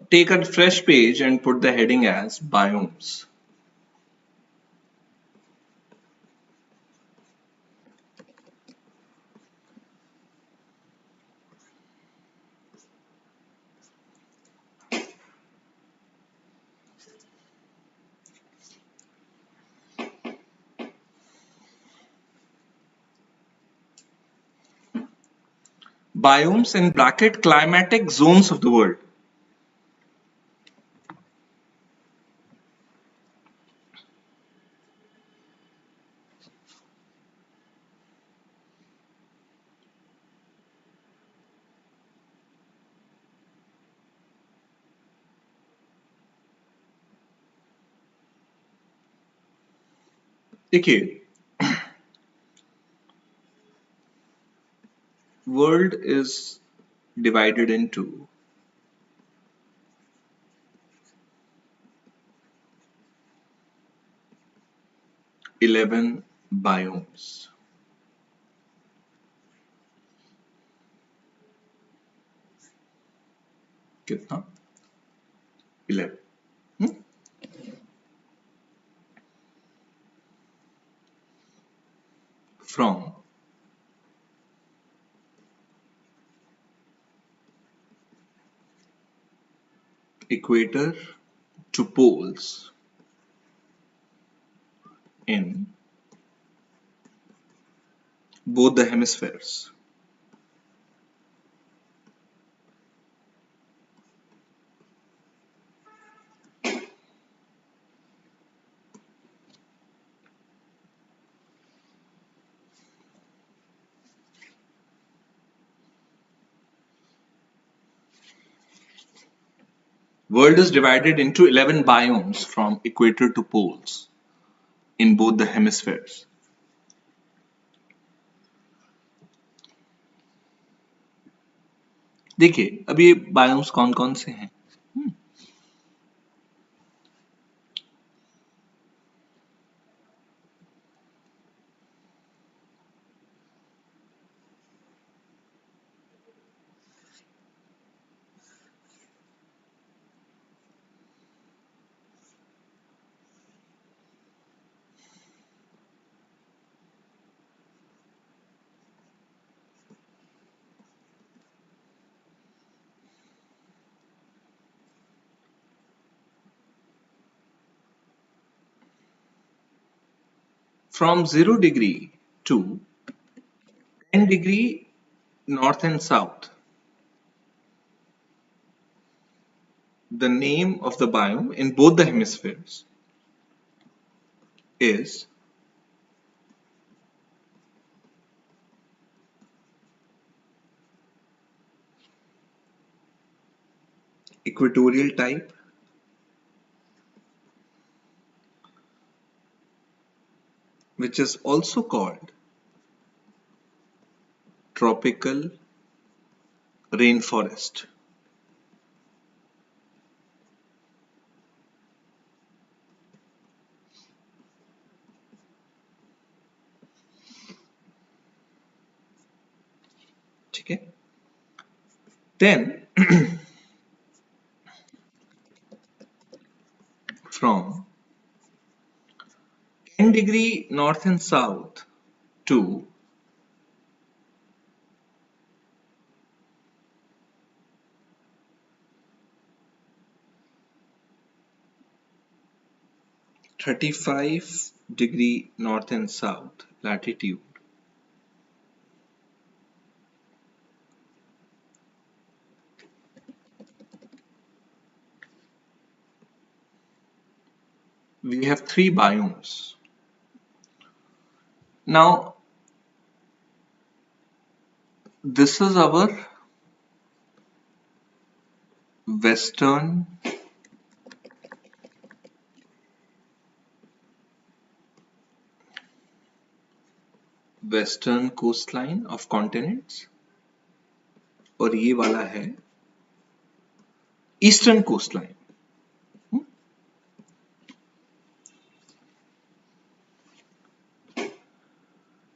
Take a fresh page and put the heading as biomes. Biomes in bracket climatic zones of the world. देखिए, world is divided into 11 biomes. कितना? 11. From equator to poles in both the hemispheres. World is divided into 11 biomes from equator to poles in both the hemispheres. देखिए, अब ये biomes कौन कौन से हैं? from 0 degree to 10 degree north and south. The name of the biome in both the hemispheres is equatorial type, which is also called tropical rainforest. ठीक है? Then from 10 degree north and south to 35 degree north and south latitude, we have three biomes. Now, this is our western coastline of continents और ये वाला है eastern coastline.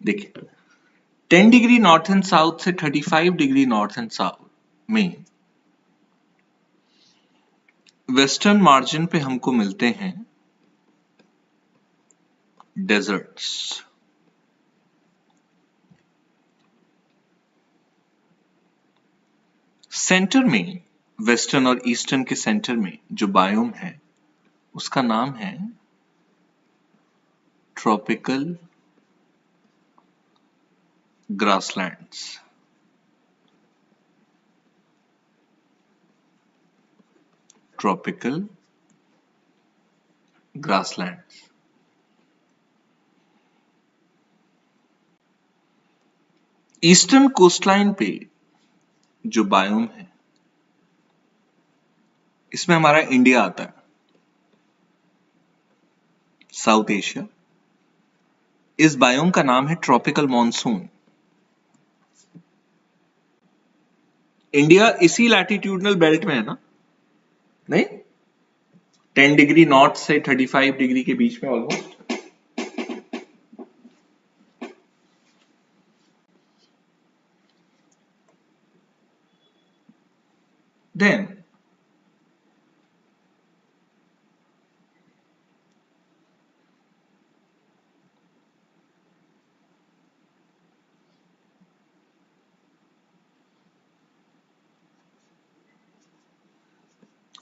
देखिए 10 degree north and south से 35 degree north and south में western margin पे हमको मिलते हैं डेजर्ट्स. सेंटर में वेस्टर्न और ईस्टर्न के सेंटर में जो बायोम है उसका नाम है tropical grasslands. Tropical grasslands. Eastern coastline पे जो बायोम है इसमें हमारा इंडिया आता है, साउथ एशिया. इस बायोम का नाम है ट्रॉपिकल मॉनसून. इंडिया इसी लैटिट्यूडनल बेल्ट में है ना? नहीं, 10 डिग्री नॉर्थ से 35 डिग्री के बीच में almost. Then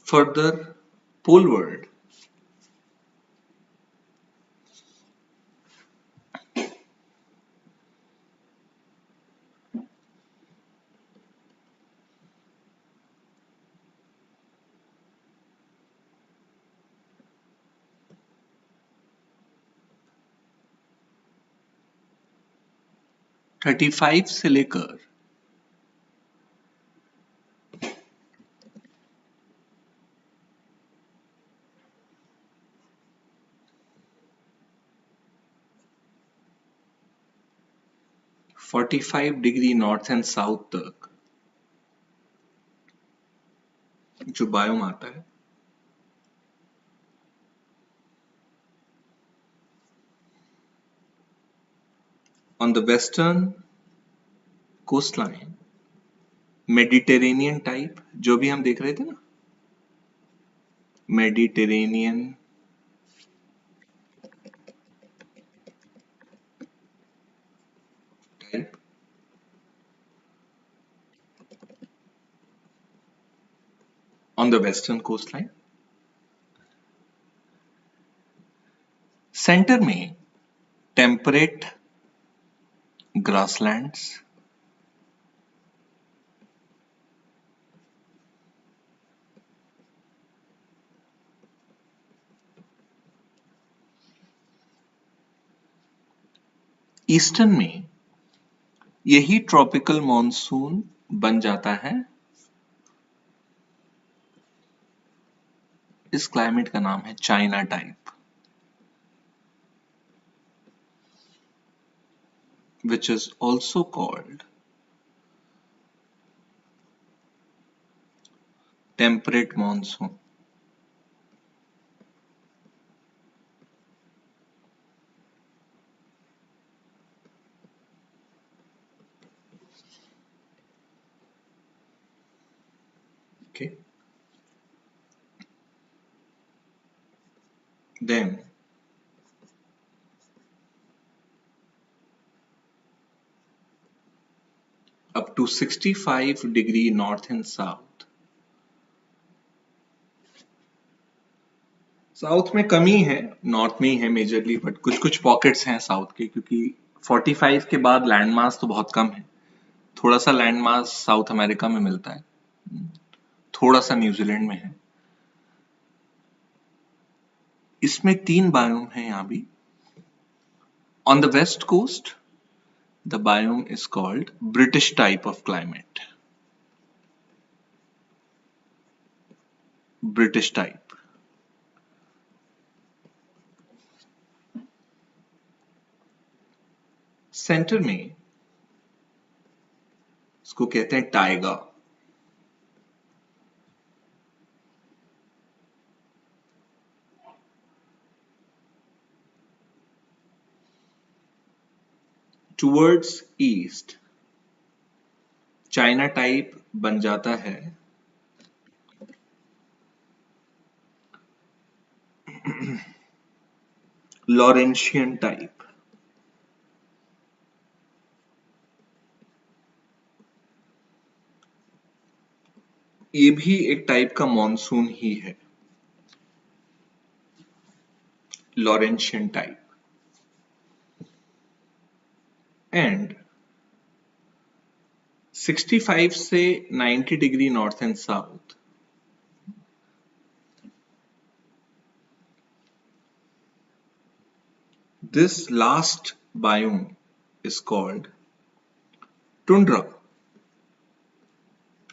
further poleward, thirty five से लेकर 45 डिग्री नॉर्थ एंड साउथ तक जो बायोम आता है on the western coastline Mediterranean type, जो भी हम देख रहे थे ना, Mediterranean type, on the western coastline. Centre में टेम्परेट ग्रासलैंड्स, ईस्टर्न में यही ट्रॉपिकल मॉनसून बन जाता है। इस क्लाइमेट का नाम है China type, which is also called temperate monsoon. Okay. Then up to 65 degree north and south. South में कमी है, नॉर्थ में ही है मेजरली, बट कुछ कुछ पॉकेट्स हैं साउथ के, क्योंकि 45 के बाद लैंड मास तो बहुत कम है। थोड़ा सा लैंड मास साउथ अमेरिका में मिलता है, थोड़ा सा न्यूजीलैंड में है। इसमें 3 बायोम है यहाँ भी। On the west coast the biome is called British type of climate, British type. Centre में इसको कहते हैं taiga. Towards east China type बन जाता है लॉरेंशियन टाइप। ये भी एक टाइप का मॉनसून ही है, लॉरेंशियन टाइप। एंड 65 से 90 degree north and south this last biome is called tundra.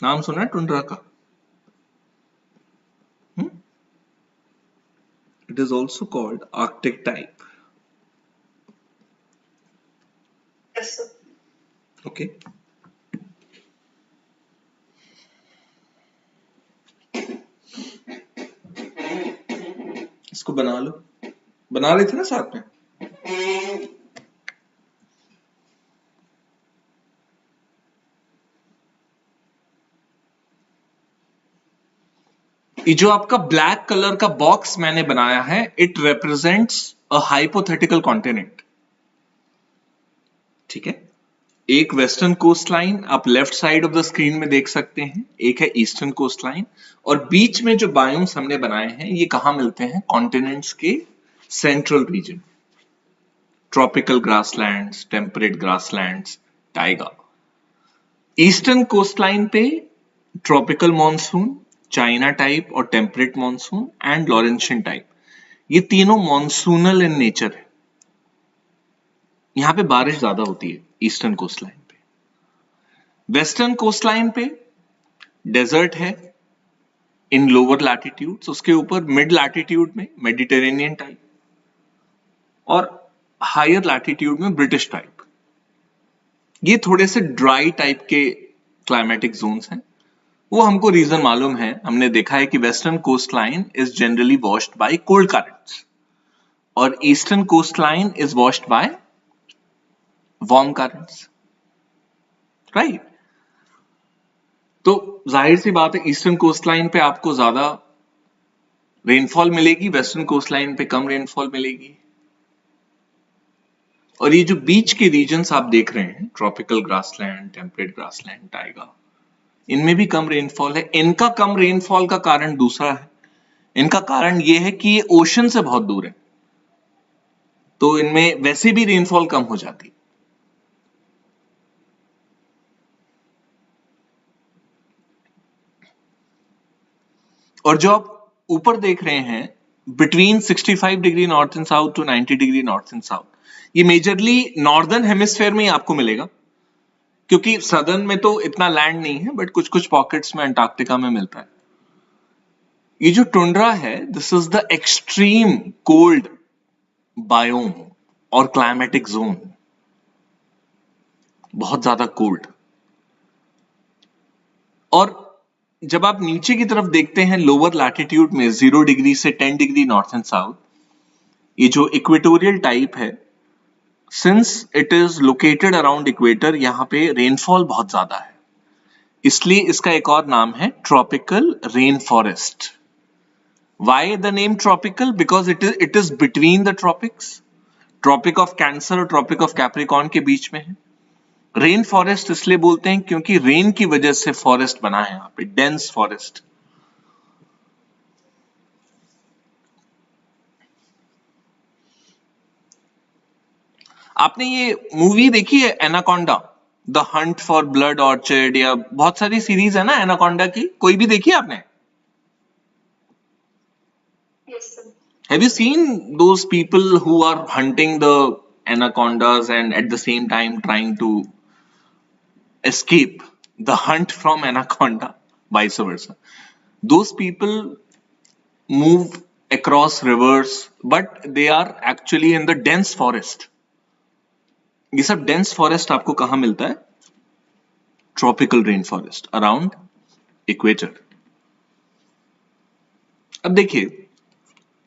नाम सुना है टुंड्रा का? It is also called Arctic type. Yes, sir. Okay, इसको बना लो, बना रहे थे ना साथ में। ये जो आपका ब्लैक कलर का बॉक्स मैंने बनाया है, it represents a hypothetical continent. ठीक है, एक वेस्टर्न कोस्ट लाइन आप left side of the screen में देख सकते हैं, एक है ईस्टर्न कोस्ट लाइन, और बीच में जो बायोम्स हमने बनाए हैं ये कहां मिलते हैं? कॉन्टिनेंट्स के central region, tropical grasslands, temperate grasslands, taiga. Eastern coast line पे ट्रॉपिकल मॉनसून, चाइना टाइप और temperate monsoon and Laurentian type, ये तीनों मॉनसूनल इन नेचर है। यहां पे बारिश ज्यादा होती है ईस्टर्न कोस्ट लाइन पे। वेस्टर्न कोस्ट लाइन पे डेजर्ट है इन लोअर लैटिट्यूड्स, उसके ऊपर मिड लैटिट्यूड में मेडिटेरेनियन टाइप और हायर लैटिट्यूड में ब्रिटिश टाइप। ये थोड़े से ड्राई टाइप के क्लाइमेटिक जोन्स हैं। वो हमको रीजन मालूम है, हमने देखा है कि western coastline is generally washed by cold currents और eastern coast line is washed by warm currents, right? तो जाहिर सी बात है ईस्टर्न कोस्ट लाइन पे आपको ज्यादा रेनफॉल मिलेगी, वेस्टर्न कोस्ट लाइन पे कम रेनफॉल मिलेगी। और ये जो बीच के रीजन्स आप देख रहे हैं, tropical grassland, temperate grassland, Tyga, इनमें भी कम रेनफॉल है। इनका कम रेनफॉल का कारण दूसरा है। इनका कारण ये है कि ये ओशन से बहुत दूर है। तो इनमें वैसे भी रेनफॉल कम हो जाती। और जो आप ऊपर देख रहे हैं between 65 degree north and south to 90 degree north and south, ये मेजरली नॉर्दर्न हेमिस्फेयर में ही आपको मिलेगा, क्योंकि सदर्न में तो इतना लैंड नहीं है, बट कुछ कुछ पॉकेट्स में अंटार्कटिका में मिलता है। ये जो टुंड्रा है, this is the extreme cold biome और क्लाइमेटिक जोन, बहुत ज्यादा कोल्ड। और जब आप नीचे की तरफ देखते हैं लोअर लैटिट्यूड में 0 डिग्री से 10 डिग्री नॉर्थ एंड साउथ, ये जो इक्वेटोरियल टाइप है, since it is located around equator, यहां पे रेनफॉल बहुत ज्यादा है, इसलिए इसका एक और नाम है tropical rain forest. Why the name tropical? Because it is between the tropics, tropic of Cancer और ट्रॉपिक ऑफ कैप्रिकॉर्न के बीच में है। रेन फॉरेस्ट इसलिए बोलते हैं क्योंकि रेन की वजह से फॉरेस्ट बना है यहां पे, डेंस फॉरेस्ट। आपने ये मूवी देखी है anaconda, the Hunt for blood orchard, या बहुत सारी सीरीज है ना एनाकोंडा की, कोई भी देखी है आपने? Yes, sir. Have you seen those people who are hunting the anacondas and at the same time trying to escape the hunt from anaconda, vice versa? Those people move across rivers, but they are actually in the dense forest. ये सब dense forest आपको कहां मिलता है? Tropical rain forest around equator. अब देखिए,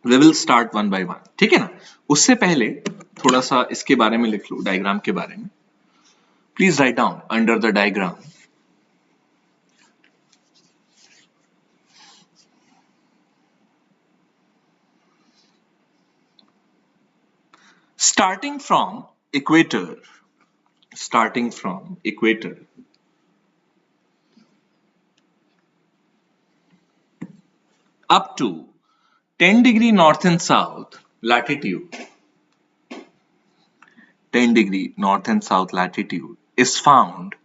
we will start one by one, ठीक है ना? उससे पहले थोड़ा सा इसके बारे में लिख लो, डायग्राम के बारे में। Please write down under the diagram. Starting from equator, up to 10 degree north and south latitude, 10 degree north and south latitude is found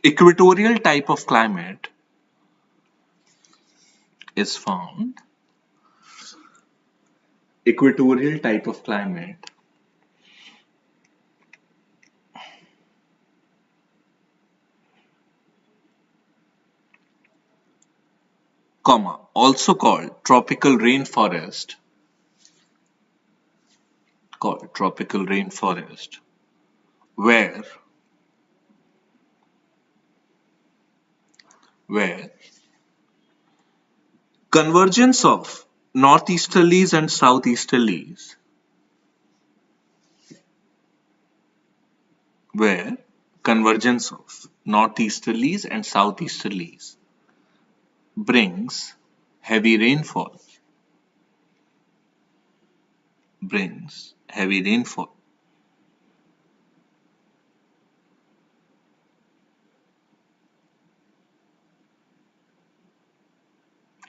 equatorial type of climate is found equatorial type of climate comma also called tropical rainforest, where convergence of northeasterlies and southeasterlies, where convergence of northeasterlies and southeasterlies brings heavy rainfall,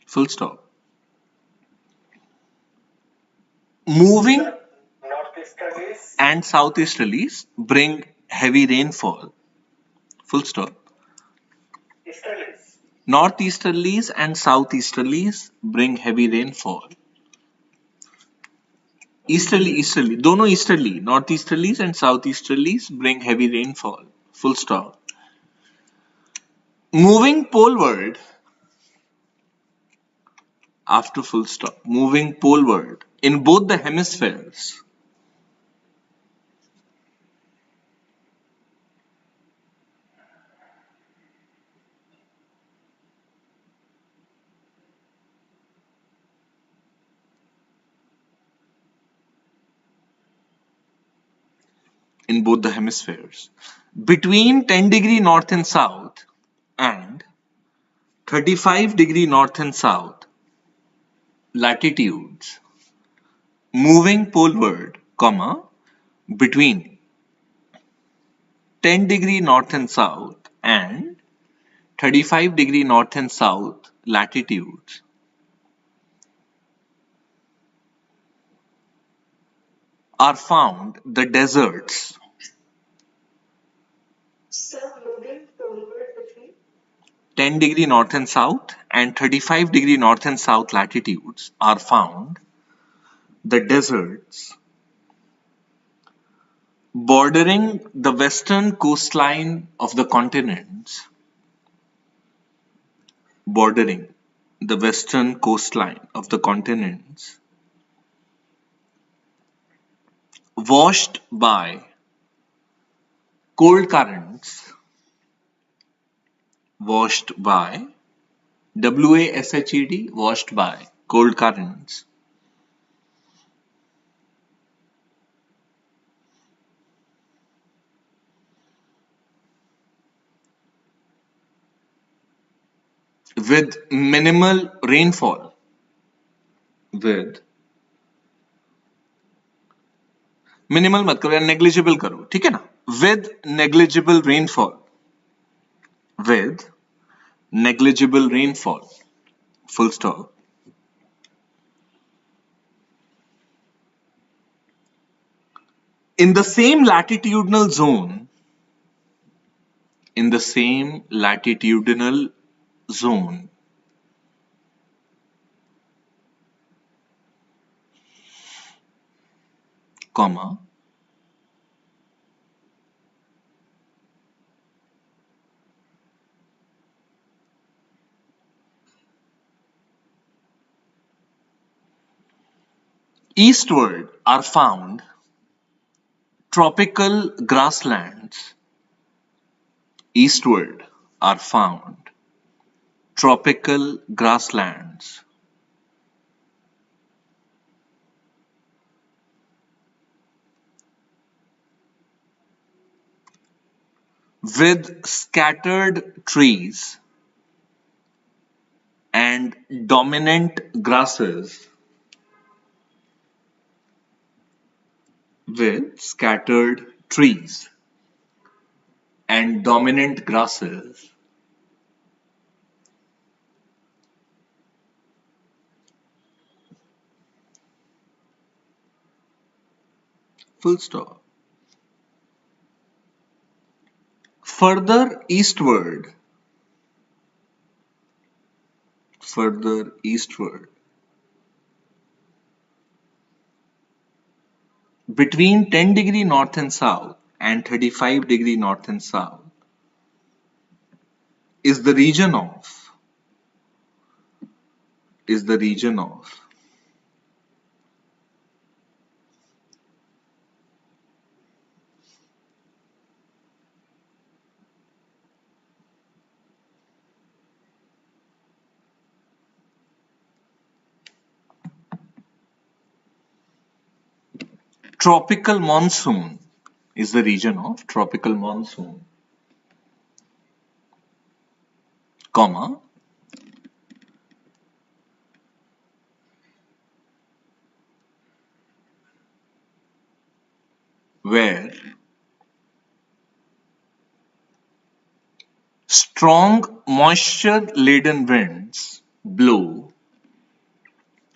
full stop. Moving Northeasterlies. and southeasterlies bring heavy rainfall, full stop. Easterlies. Northeasterlies and southeasterlies bring heavy rainfall. Easterly, दोनों easterly, northeasterlies and southeasterlies bring heavy rainfall, full stop. Moving poleward, after full stop, moving poleward in both the hemispheres, between 10 degree north and south and 35 degree north and south latitudes, moving poleward, comma, between 10 degree north and south and 35 degree north and south latitudes are found the deserts. Some moving forward between 10-degree north and south and 35-degree north and south latitudes are found the deserts bordering the western coastline of the continents, bordering the western coastline of the continents, washed by cold currents, washed by WASHED, washed by cold currents, with minimal rainfall, with minimal मत करो यार negligible करो ठीक है ना with negligible rainfall with negligible rainfall full stop in the same latitudinal zone in the same latitudinal zone comma eastward are found tropical grasslands eastward are found tropical grasslands with scattered trees and dominant grasses with scattered trees and dominant grasses. Full stop. Further eastward, between 10-degree north and south and 35-degree north and south is the region of is the region of tropical monsoon is the region of tropical monsoon, comma where strong moisture laden winds blow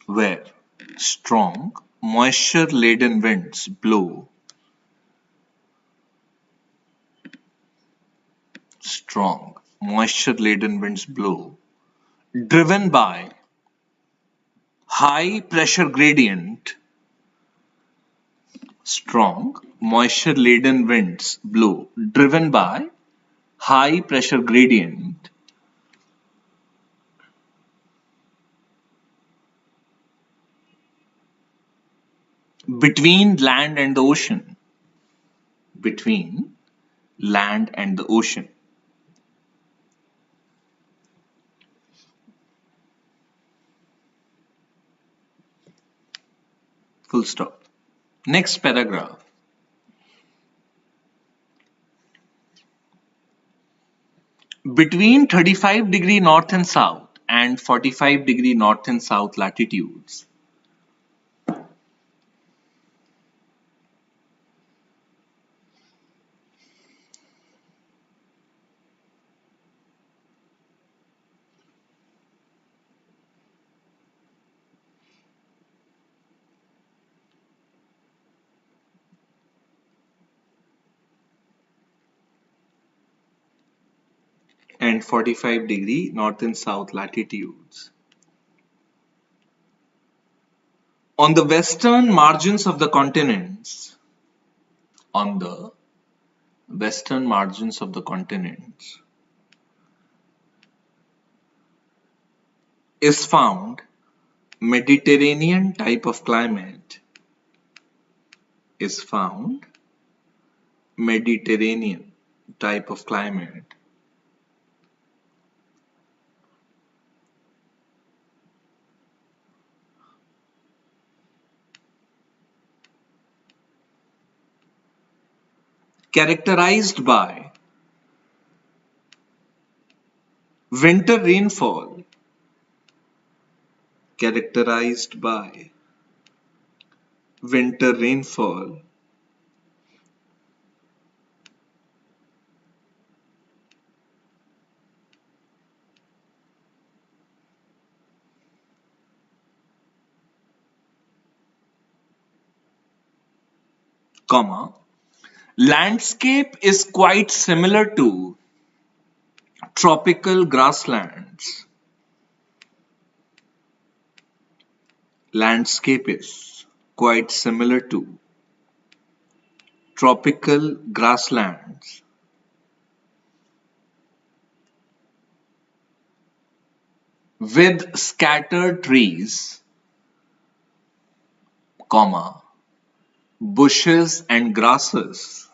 where strong moisture laden winds blow strong moisture laden winds blow driven by high pressure gradient strong moisture laden winds blow driven by high pressure gradient between land and the ocean between land and the ocean full stop. Next paragraph. Between 35-degree north and south and 45-degree north and south latitudes, and 45° north and south latitudes. On the western margins of the continents, on the western margins of the continents, is found Mediterranean type of climate, is found Mediterranean type of climate. Characterized by winter rainfall, characterized by winter rainfall, comma, landscape is quite similar to tropical grasslands. Landscape is quite similar to tropical grasslands. With scattered trees, comma, bushes and grasses,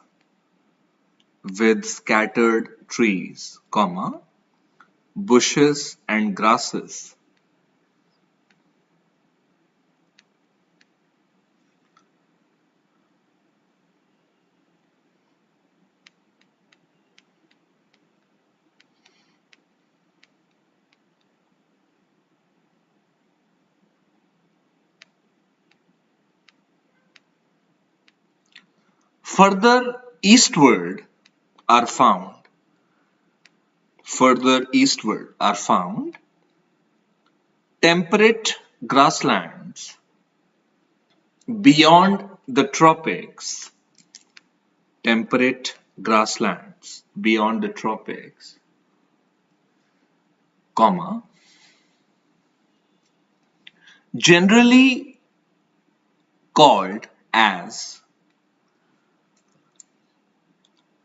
with scattered trees, comma, bushes and grasses. Further eastward are found, further eastward are found temperate grasslands beyond the tropics, temperate grasslands beyond the tropics, comma, generally called as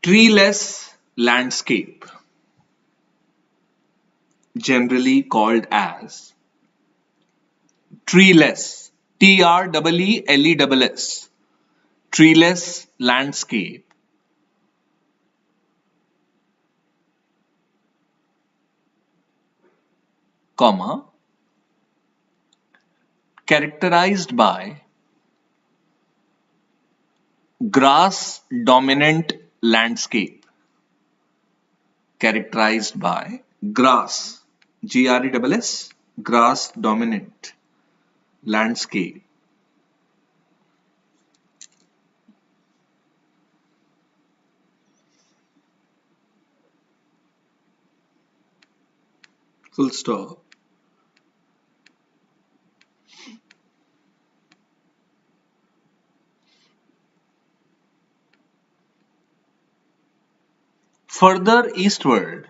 treeless landscape, generally called as treeless, TREELESS, treeless landscape, comma, characterized by grass dominant landscape, characterized by grass, GRESS, grass dominant landscape. Full stop. Further eastward,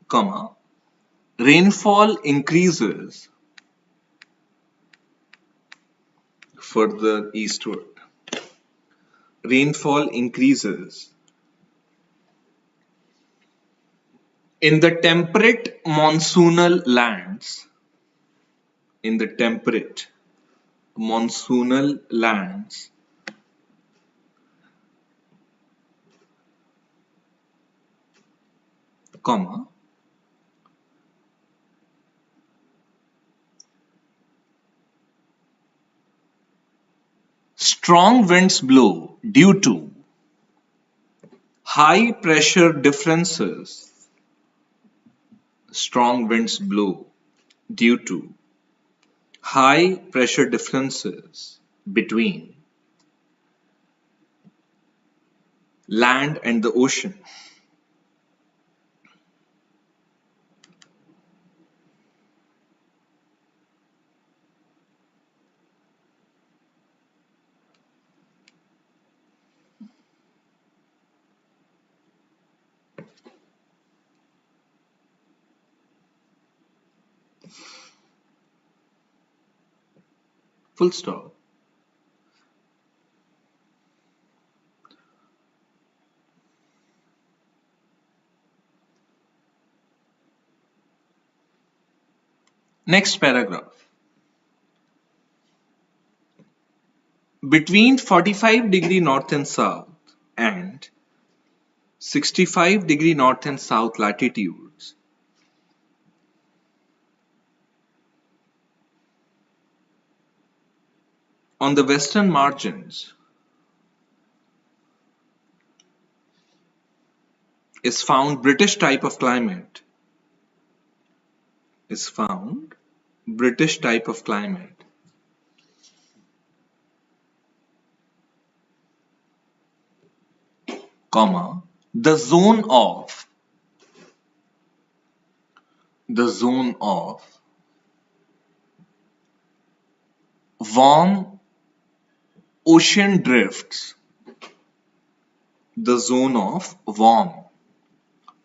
comma, rainfall increases, further eastward, rainfall increases in the temperate monsoonal lands, in the temperate monsoonal lands, comma, strong winds blow due to high pressure differences, strong winds blow due to high pressure differences between land and the ocean. full stop. Next paragraph. Between 45° north and south and 65° north and south latitudes, on the western margins, is found British type of climate. Is found British type of climate. Comma, the zone of warm ocean drifts, the zone of warm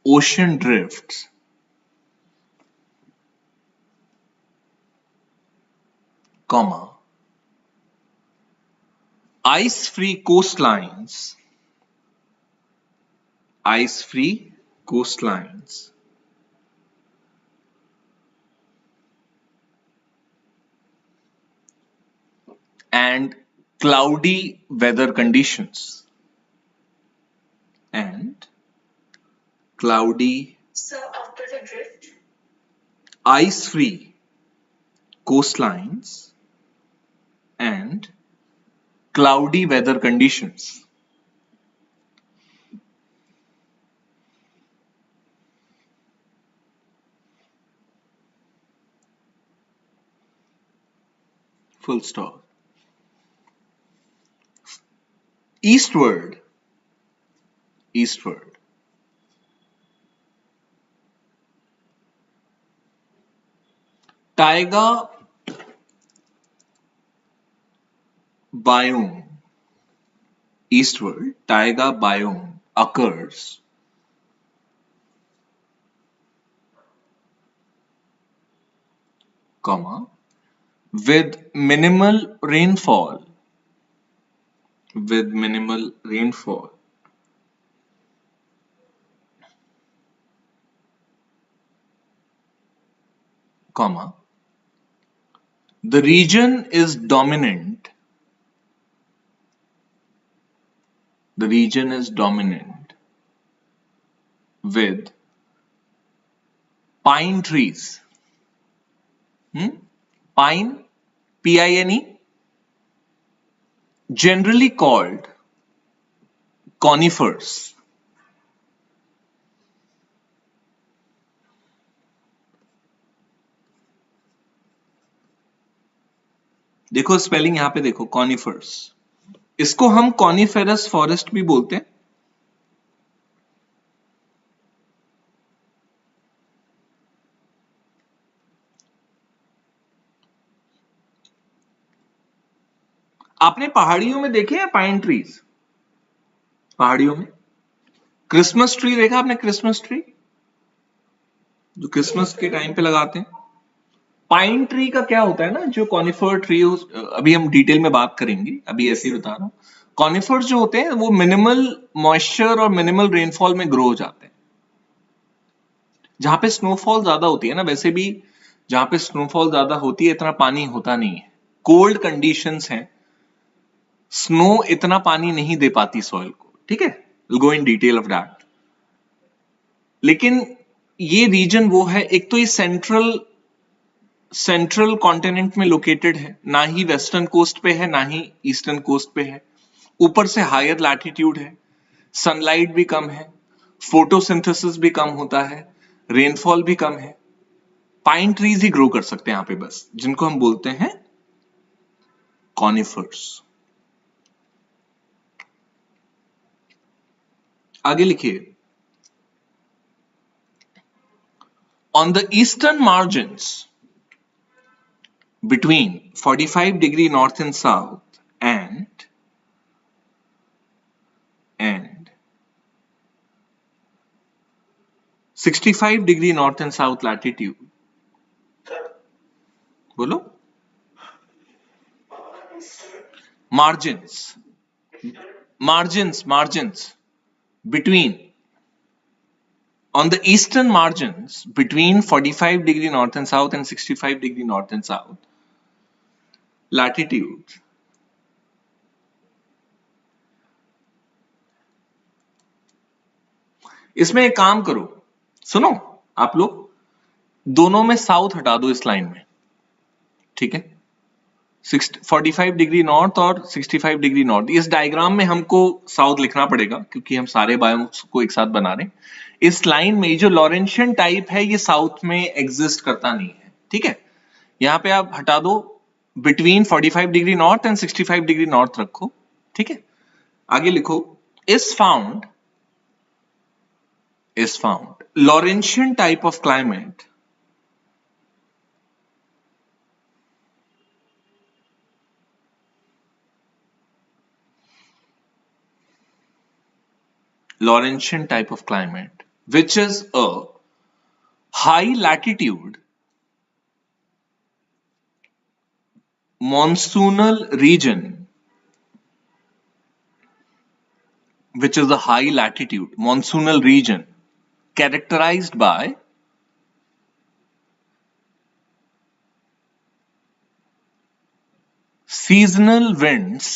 ocean drifts, comma, ice-free coastlines, and cloudy weather conditions, and cloudy So after the drift, ice-free coastlines and cloudy weather conditions. Full stop. Eastward. Taiga biome. Eastward, taiga biome occurs comma, with minimal rainfall, comma, the region is dominant with pine trees. Pine, P-I-N-E, generally called conifers. देखो spelling यहां पे देखो, conifers. इसको हम coniferous forest भी बोलते हैं. आपने पहाड़ियों में देखे हैं पाइन ट्रीज? पहाड़ियों में क्रिसमस ट्री देखा आपने? क्रिसमस ट्री जो क्रिसमस के टाइम पे लगाते हैं. पाइन ट्री का क्या होता है ना, जो कॉनिफर ट्री, अभी हम डिटेल में बात करेंगे, अभी ऐसे ही बता रहा हूं. कॉनिफर जो होते हैं वो मिनिमल मॉइस्चर और मिनिमल रेनफॉल में ग्रो हो जाते हैं. जहां पे स्नोफॉल ज्यादा होती है ना, वैसे भी जहां पे स्नोफॉल ज्यादा होती है इतना पानी होता नहीं है. कोल्ड कंडीशंस हैं, स्नो इतना पानी नहीं दे पाती सॉइल को. ठीक है, will go in detail of that. लेकिन ये रीजन वो है, एक तो ये सेंट्रल कॉन्टिनेंट में लोकेटेड है, ना ही वेस्टर्न कोस्ट पे है ना ही ईस्टर्न कोस्ट पे है. ऊपर से हायर लैटिट्यूड है, सनलाइट भी कम है, फोटोसिंथेसिस भी कम होता है, रेनफॉल भी कम है. पाइन ट्रीज ही ग्रो कर सकते हैं यहां पे बस, जिनको हम बोलते हैं कॉनिफर्स. आगे लिखिए. On the eastern margins between 45° north and south and 65° north and south latitude. बोलो. margins, margins between, on the eastern margins between 45-degree north and south and 65-degree north and south latitudes, इसमें एक काम करो, सुनो आप लोग, दोनों में साउथ हटा दो इस लाइन में, ठीक है, 45 डिग्री नॉर्थ और 65 डिग्री नॉर्थ। इस डायग्राम में हमको साउथ लिखना पड़ेगा क्योंकि हम सारे बायोम्स को एक साथ बना रहे हैं। इस लाइन में जो लॉरेंशियन टाइप है ये साउथ में एग्जिस्ट करता नहीं है, ठीक है। यहाँ पे आप हटा दो, between 45 degree north and 65 degree north रखो, ठीक है। आगे लिखो, is found Laurentian type of climate which is a high latitude monsoonal region, which is a high latitude monsoonal region characterized by seasonal winds,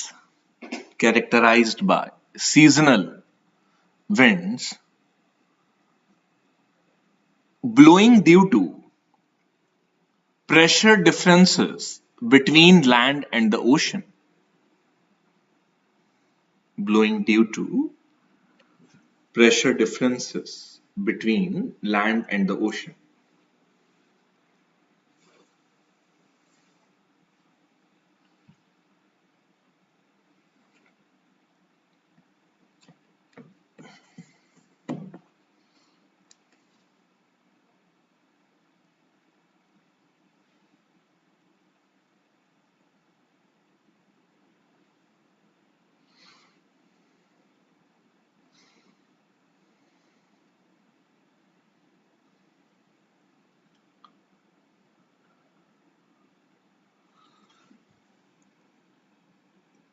characterized by seasonal winds blowing due to pressure differences between land and the ocean, blowing due to pressure differences between land and the ocean.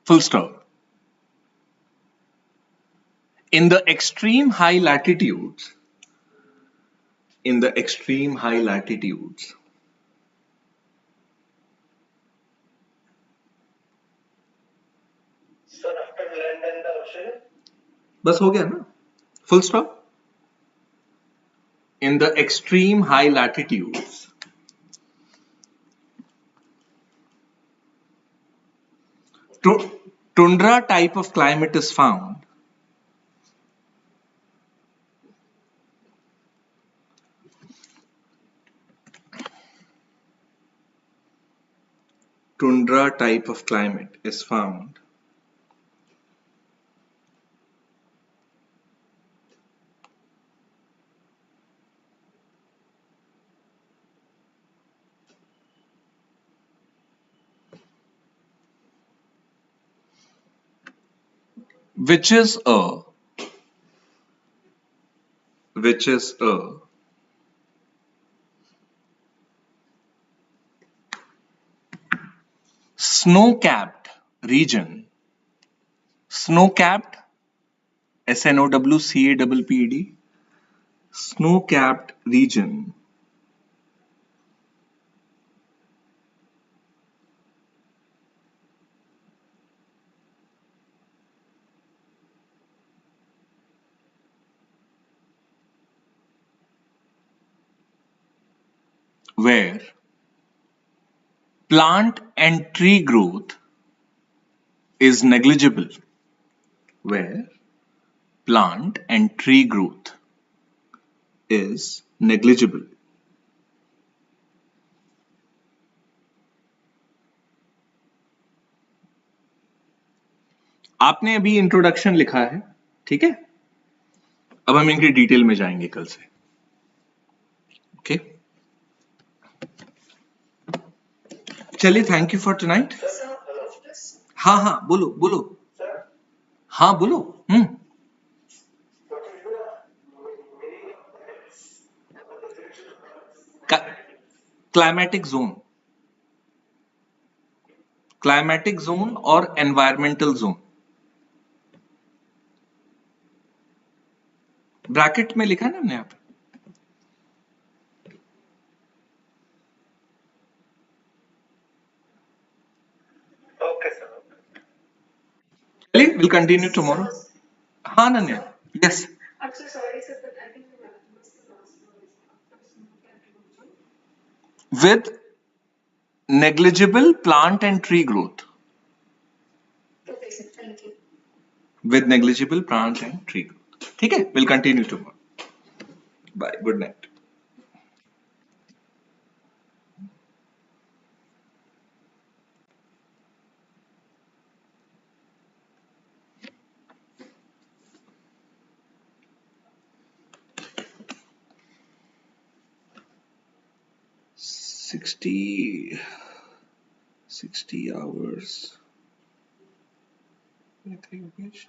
Full stop. In the extreme high latitudes, Sir, after land and the ocean. बस हो गया ना, full stop. In the extreme high latitudes, tundra type of climate is found. Tundra type of climate is found which is a snow-capped region. Snow-capped, SNOWCAPPED, snow-capped region where plant and tree growth is negligible. Where plant and tree growth is negligible. आपने अभी introduction लिखा है, ठीक है। अब हम इनकी detail में जाएंगे कल से, ओके। चलिए, थैंक यू फॉर टुनाइट। हाँ हाँ, बोलो बोलो। हाँ बोलो। क्लाइमेटिक जोन, climatic zone और environmental zone? ब्रैकेट में लिखा है ना हमने यहाँ पे. Okay, sir. चलिए, we'll continue tomorrow. हाँ नन्या. Yes. I'm so sorry, sir, but I think we missed the last one. With negligible plant and tree growth. Okay, sir. Thank you. With negligible plant and tree growth. ठीक है? We'll continue tomorrow. Bye. Good night. Sixty hours. I think.